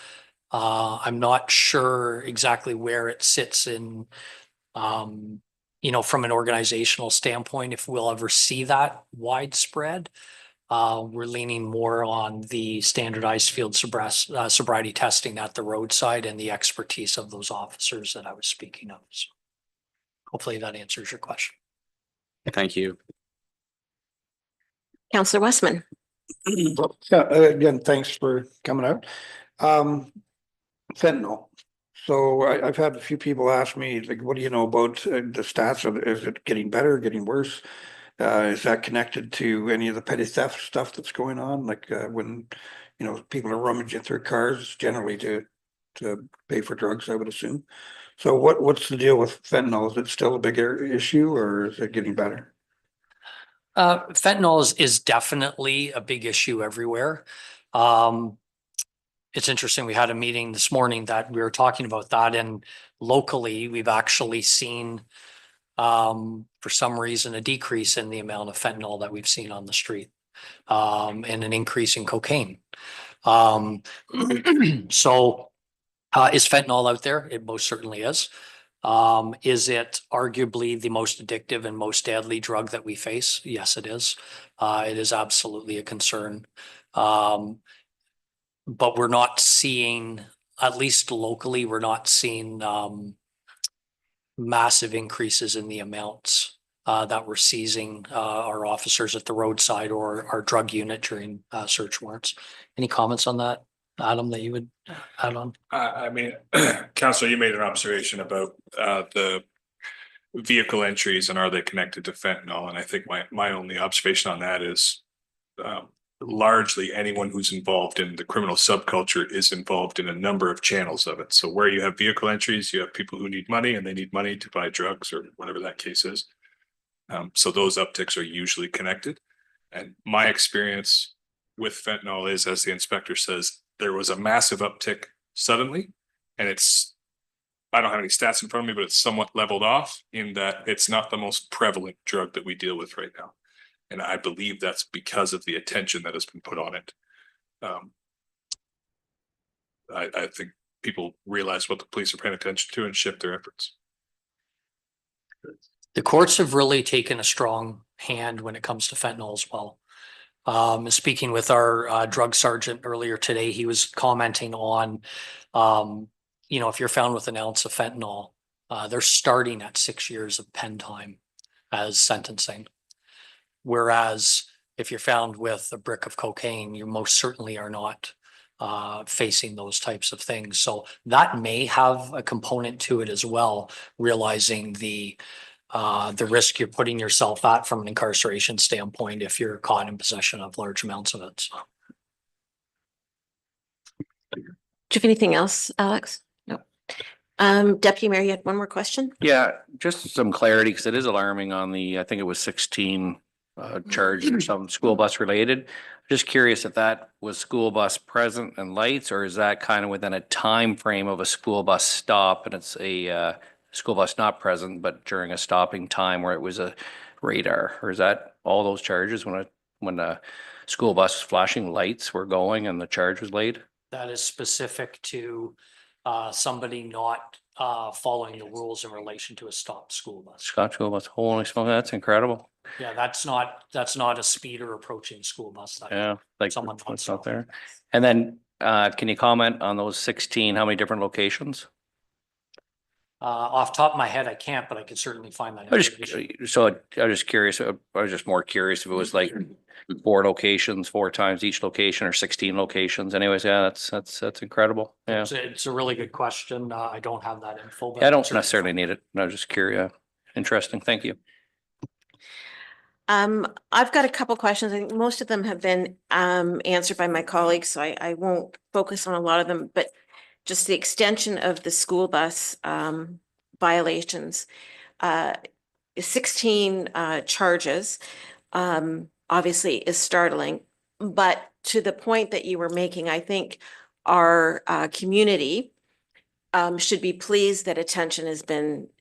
Speaker 2: I'm not sure exactly where it sits in, you know, from an organizational standpoint, if we'll ever see that widespread. We're leaning more on the standardized field sobriety testing at the roadside and the expertise of those officers that I was speaking of. So hopefully that answers your question.
Speaker 6: Thank you.
Speaker 1: Counselor Westman.
Speaker 7: Yeah, again, thanks for coming out. Fentanyl. So I've had a few people ask me, like, what do you know about the stats of, is it getting better, getting worse? Is that connected to any of the petty theft stuff that's going on? Like when, you know, people are rummaging through cars generally to pay for drugs, I would assume. So what's the deal with fentanyl? Is it still a bigger issue or is it getting better?
Speaker 2: Fentanyl is definitely a big issue everywhere. It's interesting. We had a meeting this morning that we were talking about that, and locally we've actually seen, for some reason, a decrease in the amount of fentanyl that we've seen on the street, and an increase in cocaine. So, is fentanyl out there? It most certainly is. Is it arguably the most addictive and most deadly drug that we face? Yes, it is. It is absolutely a concern. But we're not seeing, at least locally, we're not seeing massive increases in the amounts that we're seizing our officers at the roadside or our drug unit during search warrants. Any comments on that, Adam, that you would add on?
Speaker 3: I mean, Counselor, you made an observation about the vehicle entries and are they connected to fentanyl? And I think my only observation on that is largely anyone who's involved in the criminal subculture is involved in a number of channels of it. So where you have vehicle entries, you have people who need money and they need money to buy drugs or whatever that case is. So those upticks are usually connected. And my experience with fentanyl is, as the inspector says, there was a massive uptick suddenly, and I don't have any stats in front of me, but it's somewhat leveled off in that it's not the most prevalent drug that we deal with right now. And I believe that's because of the attention that has been put on it. I think people realize what the police are paying attention to and shift their efforts.
Speaker 2: The courts have really taken a strong hand when it comes to fentanyl as well. Speaking with our drug sergeant earlier today, he was commenting on, you know, if you're found with an ounce of fentanyl, they're starting at 6 years of pen time as sentencing. Whereas if you're found with a brick of cocaine, you most certainly are not facing those types of things. So that may have a component to it as well, realizing the risk you're putting yourself at from an incarceration standpoint if you're caught in possession of large amounts of it. So.
Speaker 1: Do you have anything else, Alex? No. Deputy Mayor, you had one more question?
Speaker 4: Yeah, just some clarity, because it is alarming on the, I think it was 16 charge or some school bus related. Just curious if that was school bus present and lights, or is that kind of within a time frame of a school bus stop and it's a school bus not present, but during a stopping time where it was a radar? Or is that all those charges when a school bus flashing lights were going and the charge was laid?
Speaker 2: That is specific to somebody not following the rules in relation to a stopped school bus.
Speaker 4: Scott school bus, holy smoke, that's incredible.
Speaker 2: Yeah, that's not a speeder approaching school bus.
Speaker 4: Yeah, like
Speaker 2: someone
Speaker 4: what's
Speaker 2: not
Speaker 4: out there. And then can you comment on those 16, how many different locations?
Speaker 2: Off the top of my head, I can't, but I could certainly find that
Speaker 4: I just,
Speaker 2: information.
Speaker 4: so I was just curious, I was just more curious if it was like 4 locations, 4 times each location or 16 locations. Anyways, yeah, that's incredible. Yeah.
Speaker 2: It's a really good question. I don't have that info. but
Speaker 4: I
Speaker 2: I
Speaker 4: don't
Speaker 2: can certainly
Speaker 4: necessarily
Speaker 2: find
Speaker 4: need it. I was just curious. Interesting. Thank you.
Speaker 1: I've got a couple questions. I think most of them have been answered by my colleagues, so I won't focus on a lot of them, but just the extension of the school bus violations. 16 charges obviously is startling, but to the point that you were making, I think our community should be pleased that attention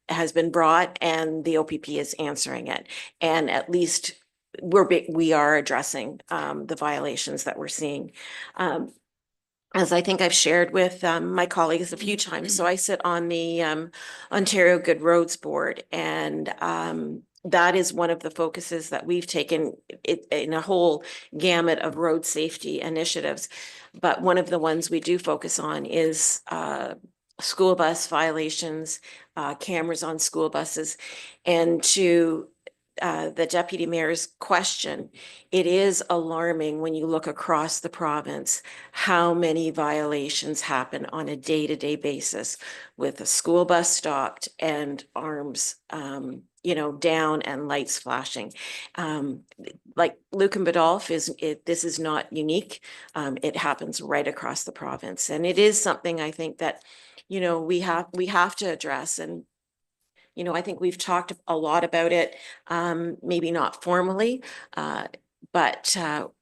Speaker 1: has been brought and the OPP is answering it. And at least we are addressing the violations that we're seeing. As I think I've shared with my colleagues a few times, so I sit on the Ontario Good Roads Board, and that is one of the focuses that we've taken in a whole gamut of road safety initiatives. But one of the ones we do focus on is school bus violations, cameras on school buses, and to the deputy mayor's question, it is alarming when you look across the province how many violations happen on a day-to-day basis with a school bus stopped and arms down and lights flashing. Like Lucan Biddulph this is not unique. It happens right across the province, and it is something I think that we have to address. And I think we've talked a lot about it, maybe not formally, but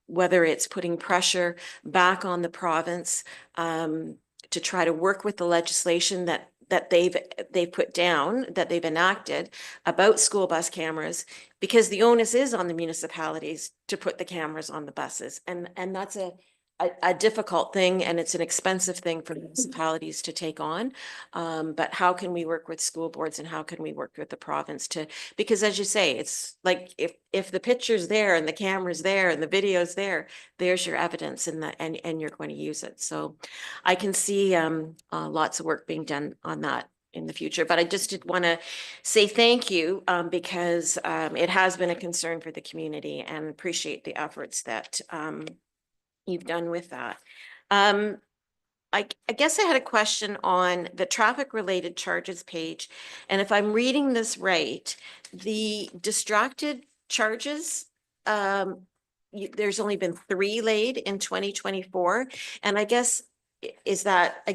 Speaker 1: whether it's putting pressure back on the province to try to work with the legislation that they've put down, that they've enacted about school bus cameras, because the onus is on the municipalities to put the cameras on the buses, and that's a difficult thing, and it's an expensive thing for municipalities to take on. But how can we work with school boards, and how can we work with the province because as you say, it's like if the picture's there and the camera's there and the video's there's your evidence, and you're going to use it. So I can see lots of work being done on that in the future. But I just did want to say thank you because it has been a concern for the community, and appreciate the efforts that you've done with that. I guess I had a question on the traffic related charges page. And if I'm reading this right, the distracted charges, there's only been 3 laid in 2024. And I guess, is that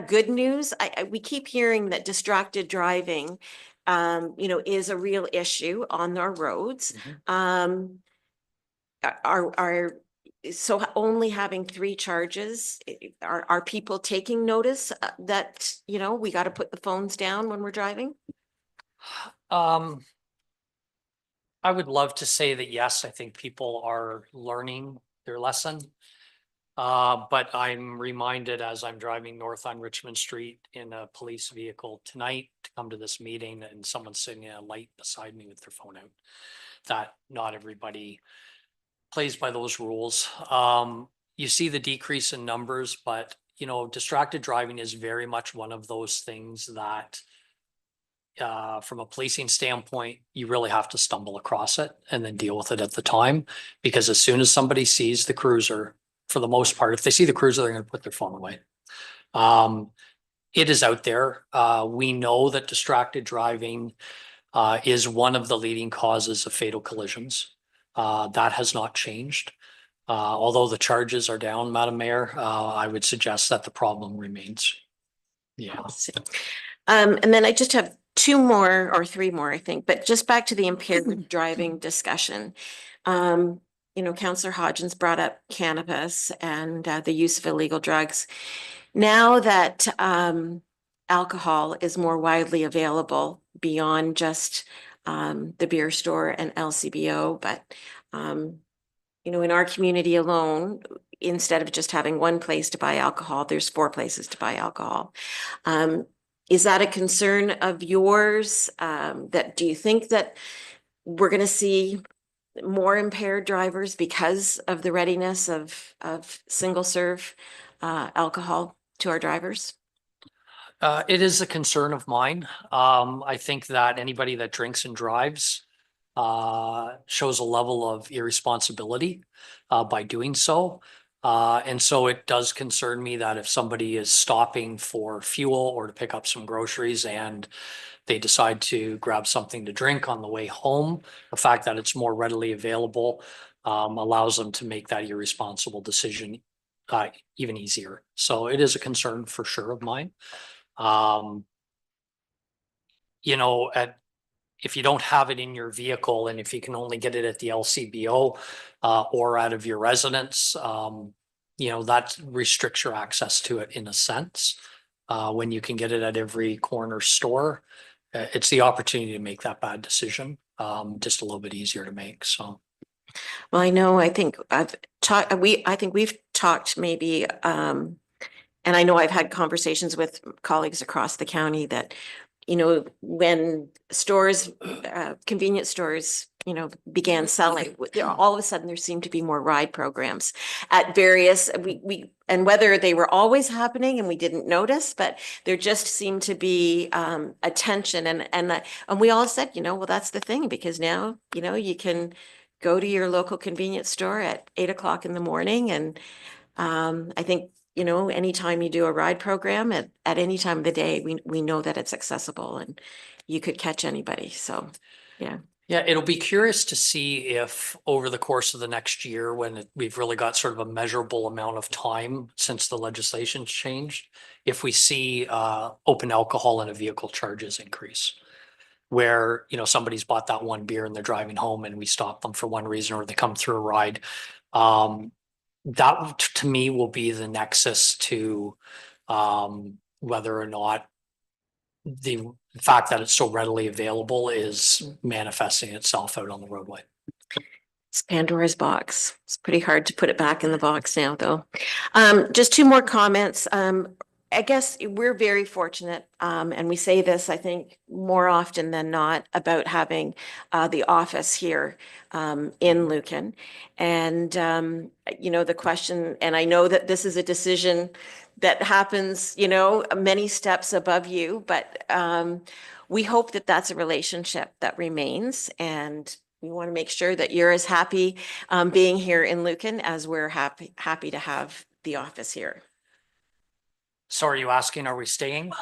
Speaker 1: good news? We keep hearing that distracted driving, is a real issue on our roads. So only having 3 charges, are people taking notice that, we got to put the phones down when we're driving?
Speaker 2: I would love to say that yes, I think people are learning their lesson. But I'm reminded as I'm driving north on Richmond Street in a police vehicle tonight to come to this meeting, and someone's sitting at a light beside me with their phone out, that not everybody plays by those rules. You see the decrease in numbers, but distracted driving is very much one of those things that from a policing standpoint, you really have to stumble across it and then deal with it at the time, because as soon as somebody sees the cruiser, for the most part, if they see the cruiser, they're going to put their phone away. It is out there. We know that distracted driving is one of the leading causes of fatal collisions. That has not changed. Although the charges are down, Madam Mayor, I would suggest that the problem remains. Yeah.
Speaker 1: And then I just have 2 more or 3 more, I think, but just back to the impaired driving discussion. Councillor Hodgins brought up cannabis and the use of illegal drugs. Now that alcohol is more widely available beyond just the beer store and LCBO, but in our community alone, instead of just having one place to buy alcohol, there's 4 places to buy alcohol. Is that a concern of yours? Do you think that we're going to see more impaired drivers because of the readiness of single serve alcohol to our drivers?
Speaker 2: It is a concern of mine. I think that anybody that drinks and drives shows a level of irresponsibility by doing so. And so it does concern me that if somebody is stopping for fuel or to pick up some groceries and they decide to grab something to drink on the way home, the fact that it's more readily available allows them to make that irresponsible decision even easier. So it is a concern for sure of mine. You know, if you don't have it in your vehicle and if you can only get it at the LCBO or out of your residence, you know, that restricts your access to it in a sense. When you can get it at every corner store, it's the opportunity to make that bad decision just a little bit easier to make. So.
Speaker 1: Well, I think I've talked, I think we've talked maybe, and I know I've had conversations with colleagues across the county that, you know, when stores, convenience stores, you know, began selling, all of a sudden there seemed to be more ride programs at various, and whether they were always happening and we didn't notice, but there just seemed to be attention and we all said, you know, well, that's the thing, because now, you know, you can go to your local convenience store at 8 o'clock in the morning. And I think, you know, anytime you do a ride program at any time of the day, we know that it's accessible and you could catch anybody. So, yeah.
Speaker 2: Yeah, it'll be curious to see if over the course of the next year, when we've really got sort of a measurable amount of time since the legislation changed, if we see open alcohol in a vehicle charges increase. Where, you know, somebody's bought that one beer and they're driving home and we stop them for one reason or they come through a ride. That to me will be the nexus to whether or not the fact that it's so readily available is manifesting itself out on the roadway.
Speaker 1: It's Pandora's box. It's pretty hard to put it back in the box now, though. Just two more comments. I guess we're very fortunate, and we say this, I think, more often than not about having the office here in Lucan. And, you know, the question, and I know that this is a decision that happens, you know, many steps above you, but we hope that that's a relationship that remains. And we want to make sure that you're as happy being here in Lucan as we're happy to have the office here.
Speaker 2: So are you asking, are we staying?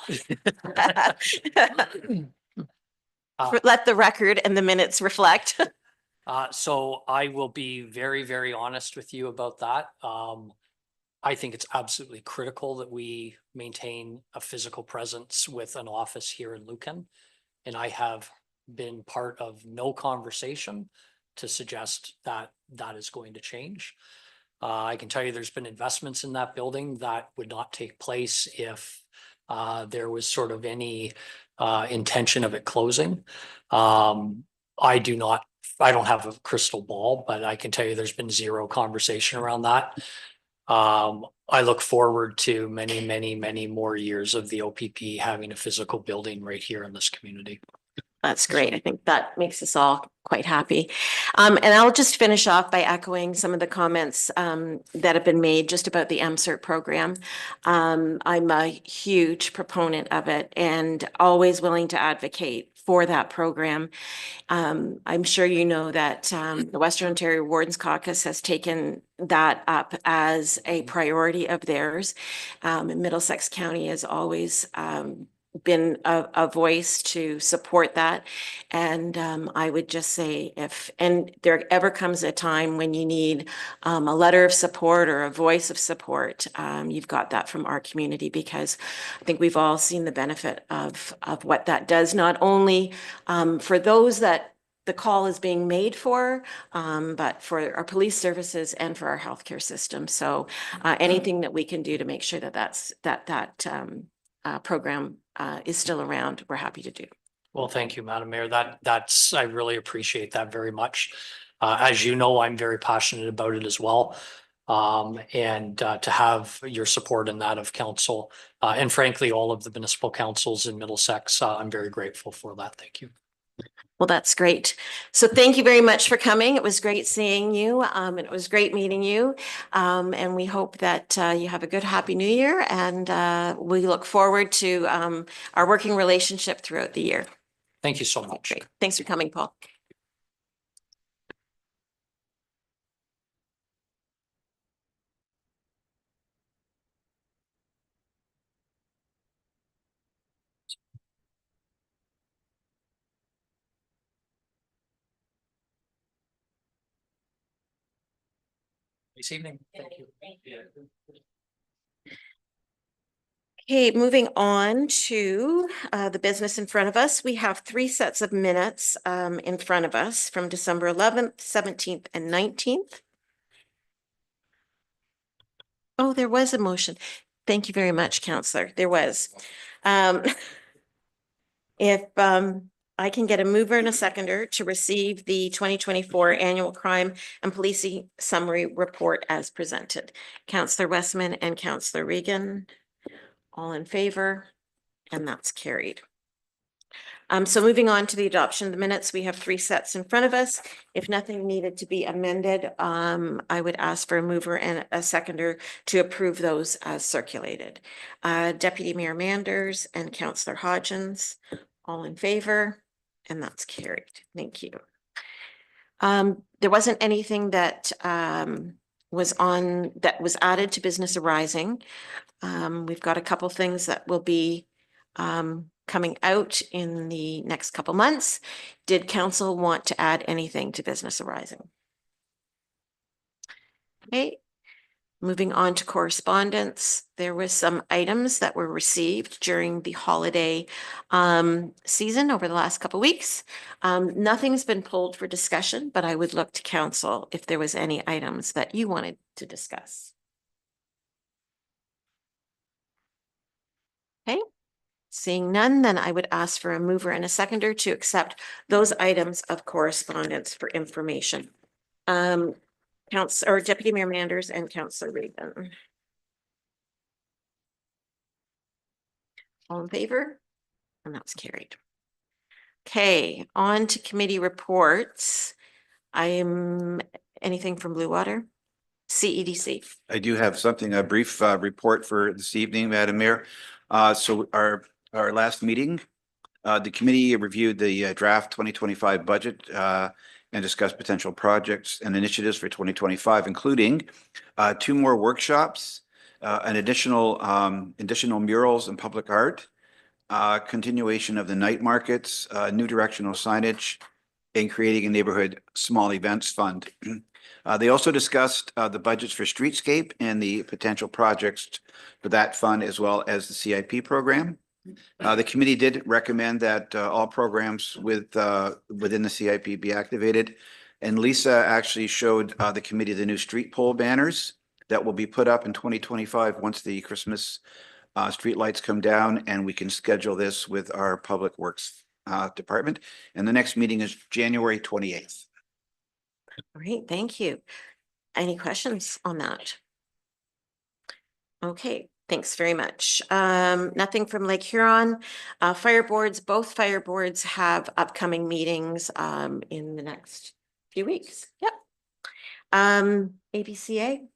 Speaker 1: Let the record and the minutes reflect.
Speaker 2: So I will be very, very honest with you about that. I think it's absolutely critical that we maintain a physical presence with an office here in Lucan. And I have been part of no conversation to suggest that that is going to change. I can tell you there's been investments in that building that would not take place if there was sort of any intention of it closing. I don't have a crystal ball, but I can tell you there's been zero conversation around that. I look forward to many, many, many more years of the OPP having a physical building right here in this community.
Speaker 1: That's great. I think that makes us all quite happy. And I'll just finish off by echoing some of the comments that have been made just about the MCERT program. I'm a huge proponent of it and always willing to advocate for that program. I'm sure you know that the Western Ontario Wardens Caucus has taken that up as a priority of theirs. Middlesex County has always been a voice to support that. And I would just say and there ever comes a time when you need a letter of support or a voice of support, you've got that from our community, because I think we've all seen the benefit of what that does, not only for those that the call is being made for, but for our police services and for our healthcare system. So anything that we can do to make sure that that program is still around, we're happy to do.
Speaker 2: Well, thank you, Madam Mayor. I really appreciate that very much. As you know, I'm very passionate about it as well. And to have your support in that of council, and frankly, all of the municipal councils in Middlesex, I'm very grateful for that. Thank you.
Speaker 1: Well, that's great. So thank you very much for coming. It was great seeing you. It was great meeting you. And we hope that you have a good, happy new year. And we look forward to our working relationship throughout the year.
Speaker 2: Thank you so much.
Speaker 1: Great. Thanks for coming, Paul.
Speaker 2: This evening. Thank you.
Speaker 1: Okay, moving on to the business in front of us. We have 3 sets of minutes in front of us from December 11th, 17th, and 19th. Oh, there was a motion. Thank you very much, Counselor. There was. If I can get a mover and a seconder to receive the 2024 Annual Crime and Policing Summary Report as presented. Counselor Westman and Counselor Regan, all in favor, and that's carried. So moving on to the adoption of the minutes, we have 3 sets in front of us. If nothing needed to be amended, I would ask for a mover and a seconder to approve those as circulated. Deputy Mayor Manders and Councillor Hodgins, all in favor, and that's carried. Thank you. There wasn't anything that was added to business arising. We've got a couple things that will be coming out in the next couple months. Did council want to add anything to business arising? Okay, moving on to correspondence. There was some items that were received during the holiday season over the last couple weeks. Nothing's been pulled for discussion, but I would look to council if there was any items that you wanted to discuss. Okay. Seeing none, then I would ask for a mover and a seconder to accept those items of correspondence for information. Deputy Mayor Manders and Councillor Regan. All in favor? And that's carried. Okay, on to committee reports. Anything from Blue Water? CEDC.
Speaker 5: I do have something, a brief report for this evening, Madam Mayor. So our last meeting, the committee reviewed the draft 2025 budget and discussed potential projects and initiatives for 2025, including 2 more workshops, an additional murals and public art, continuation of the night markets, new directional signage, and creating a neighborhood small events fund. They also discussed the budgets for streetscape and the potential projects for that fund, as well as the CIP program. The committee did recommend that all programs within the CIP be activated. And Lisa actually showed the committee the new street pole banners that will be put up in 2025 once the Christmas street lights come down, and we can schedule this with our Public Works department. And the next meeting is January 28th.
Speaker 1: Great, thank you. Any questions on that? Okay, thanks very much. Nothing from Lake Huron. Fire boards, both fire boards have upcoming meetings in the next few weeks. Yep. ABCA.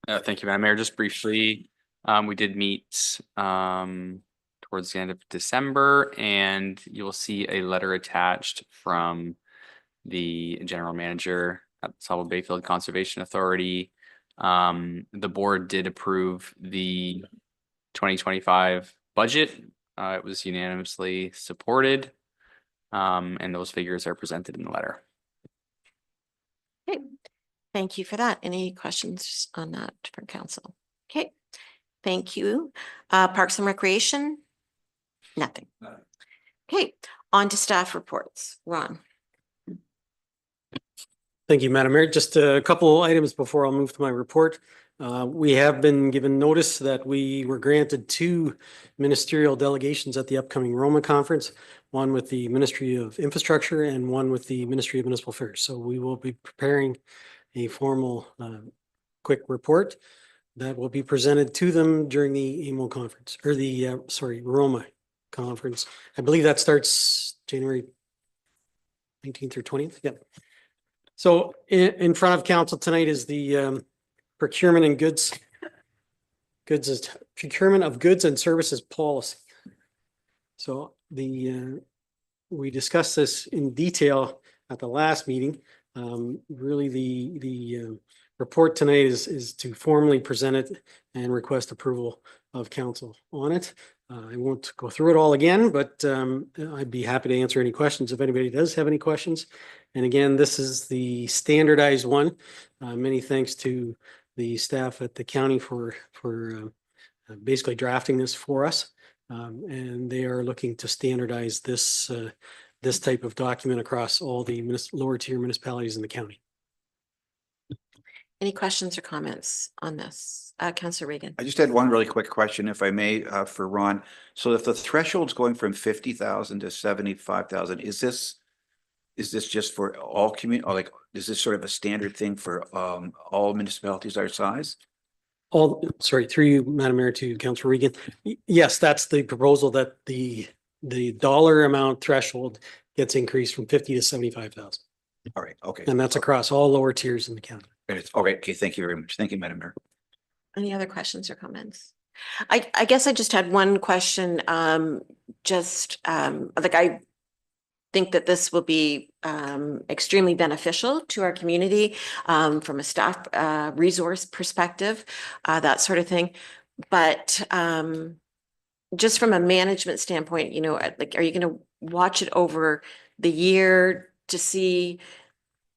Speaker 6: Thank you, Madam Mayor. Just briefly, we did meet towards the end of December, and you'll see a letter attached from the general manager at Sable Bayfield Conservation Authority. The board did approve the 2025 budget. It was unanimously supported, and those figures are presented in the letter.
Speaker 1: Okay, thank you for that. Any questions on that from council? Okay, thank you. Parks and Recreation? Nothing. Okay, on to staff reports. Ron.
Speaker 8: Thank you, Madam Mayor. Just a couple items before I'll move to my report. We have been given notice that we were granted 2 ministerial delegations at the upcoming Roma conference, one with the Ministry of Infrastructure and one with the Ministry of Municipal Affairs. So we will be preparing a formal quick report that will be presented to them during the AMO conference, or the Roma conference. I believe that starts January 19th or 20th. Yep. So in front of council tonight is the procurement and procurement of goods and services policy. So we discussed this in detail at the last meeting. Really the report tonight is to formally present it and request approval of council on it. I won't go through it all again, but I'd be happy to answer any questions if anybody does have any questions. And again, this is the standardized one. Many thanks to the staff at the county for basically drafting this for us. And they are looking to standardize this this type of document across all the lower tier municipalities in the county.
Speaker 1: Any questions or comments on this? Councillor Regan.
Speaker 5: I just had one really quick question, if I may, for Ron. So if the threshold's going from 50,000 to 75,000, is this just for all community, or like, is this sort of a standard thing for all municipalities our size?
Speaker 8: Sorry, through you, Madam Mayor, to Councillor Regan. Yes, that's the proposal, that the dollar amount threshold gets increased from 50 to 75,000.
Speaker 5: All right, okay.
Speaker 8: And that's across all lower tiers in the county.
Speaker 5: Okay, thank you very much. Thank you, Madam Mayor.
Speaker 1: Any other questions or comments? I guess I just had one question. Like, I think that this will be extremely beneficial to our community from a staff resource perspective, that sort of thing. But just from a management standpoint, you know, like, are you going to watch it over the year to see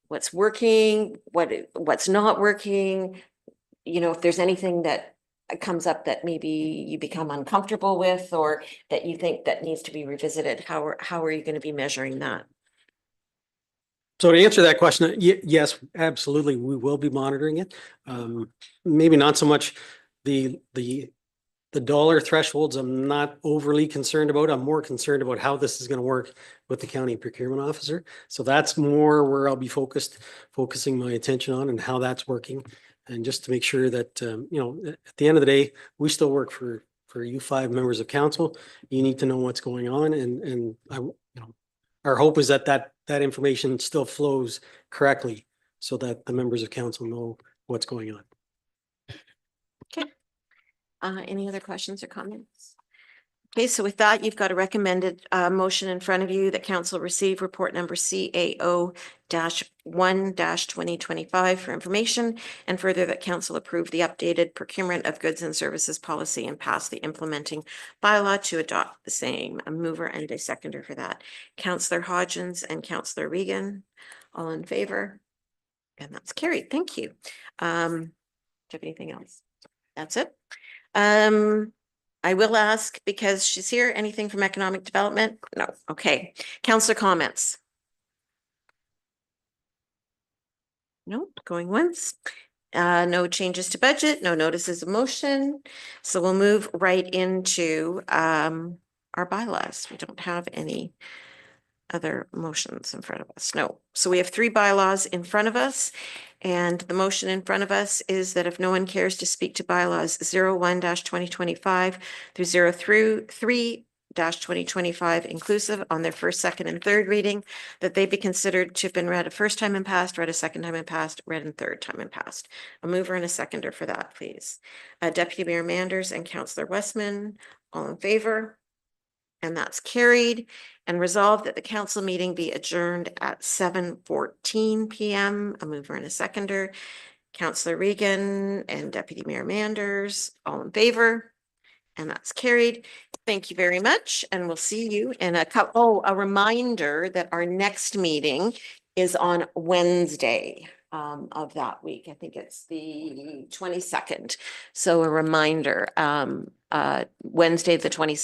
Speaker 1: what's working, what's not working? You know, if there's anything that comes up that maybe you become uncomfortable with, or that you think that needs to be revisited, how are you going to be measuring that?
Speaker 8: So to answer that question, yes, absolutely, we will be monitoring it. Maybe not so much the dollar thresholds. I'm not overly concerned about. I'm more concerned about how this is going to work with the county procurement officer. So that's more where I'll be focusing my attention on, and how that's working. And just to make sure that, you know, at the end of the day, we still work for you 5 members of council. You need to know what's going on. And you know, our hope is that information still flows correctly, so that the members of council know what's going on.
Speaker 1: Okay. Any other questions or comments? Okay, so with that, you've got a recommended motion in front of you that council receive report number CAO-1-2025 for information, and further that council approve the updated procurement of goods and services policy and pass the implementing bylaw to adopt the same. A mover and a seconder for that. Councillor Hodgins and Councillor Regan, all in favor? And that's carried. Thank you. Do you have anything else? That's it. I will ask, because she's here, anything from economic development? No. Okay. Councillor comments? No, going once. No changes to budget, no notices of motion. So we'll move right into our bylaws. We don't have any other motions in front of us. No. So we have 3 bylaws in front of us. And the motion in front of us is that if no one cares to speak to bylaws 01-2025 through 03-2025 inclusive on their first, second, and third reading, that they be considered to have been read a first time and passed, read a second time and passed, read a third time and passed. A mover and a seconder for that, please. Deputy Mayor Manders and Councillor Westman, all in favor? And that's carried. And resolved that the council meeting be adjourned at 7:14 p.m. A mover and a seconder. Councillor Regan and Deputy Mayor Manders, all in favor? And that's carried. Thank you very much. And we'll see you in a couple. Oh, a reminder that our next meeting is on Wednesday of that week. I think it's the 22nd. So a reminder, Wednesday, the 22nd.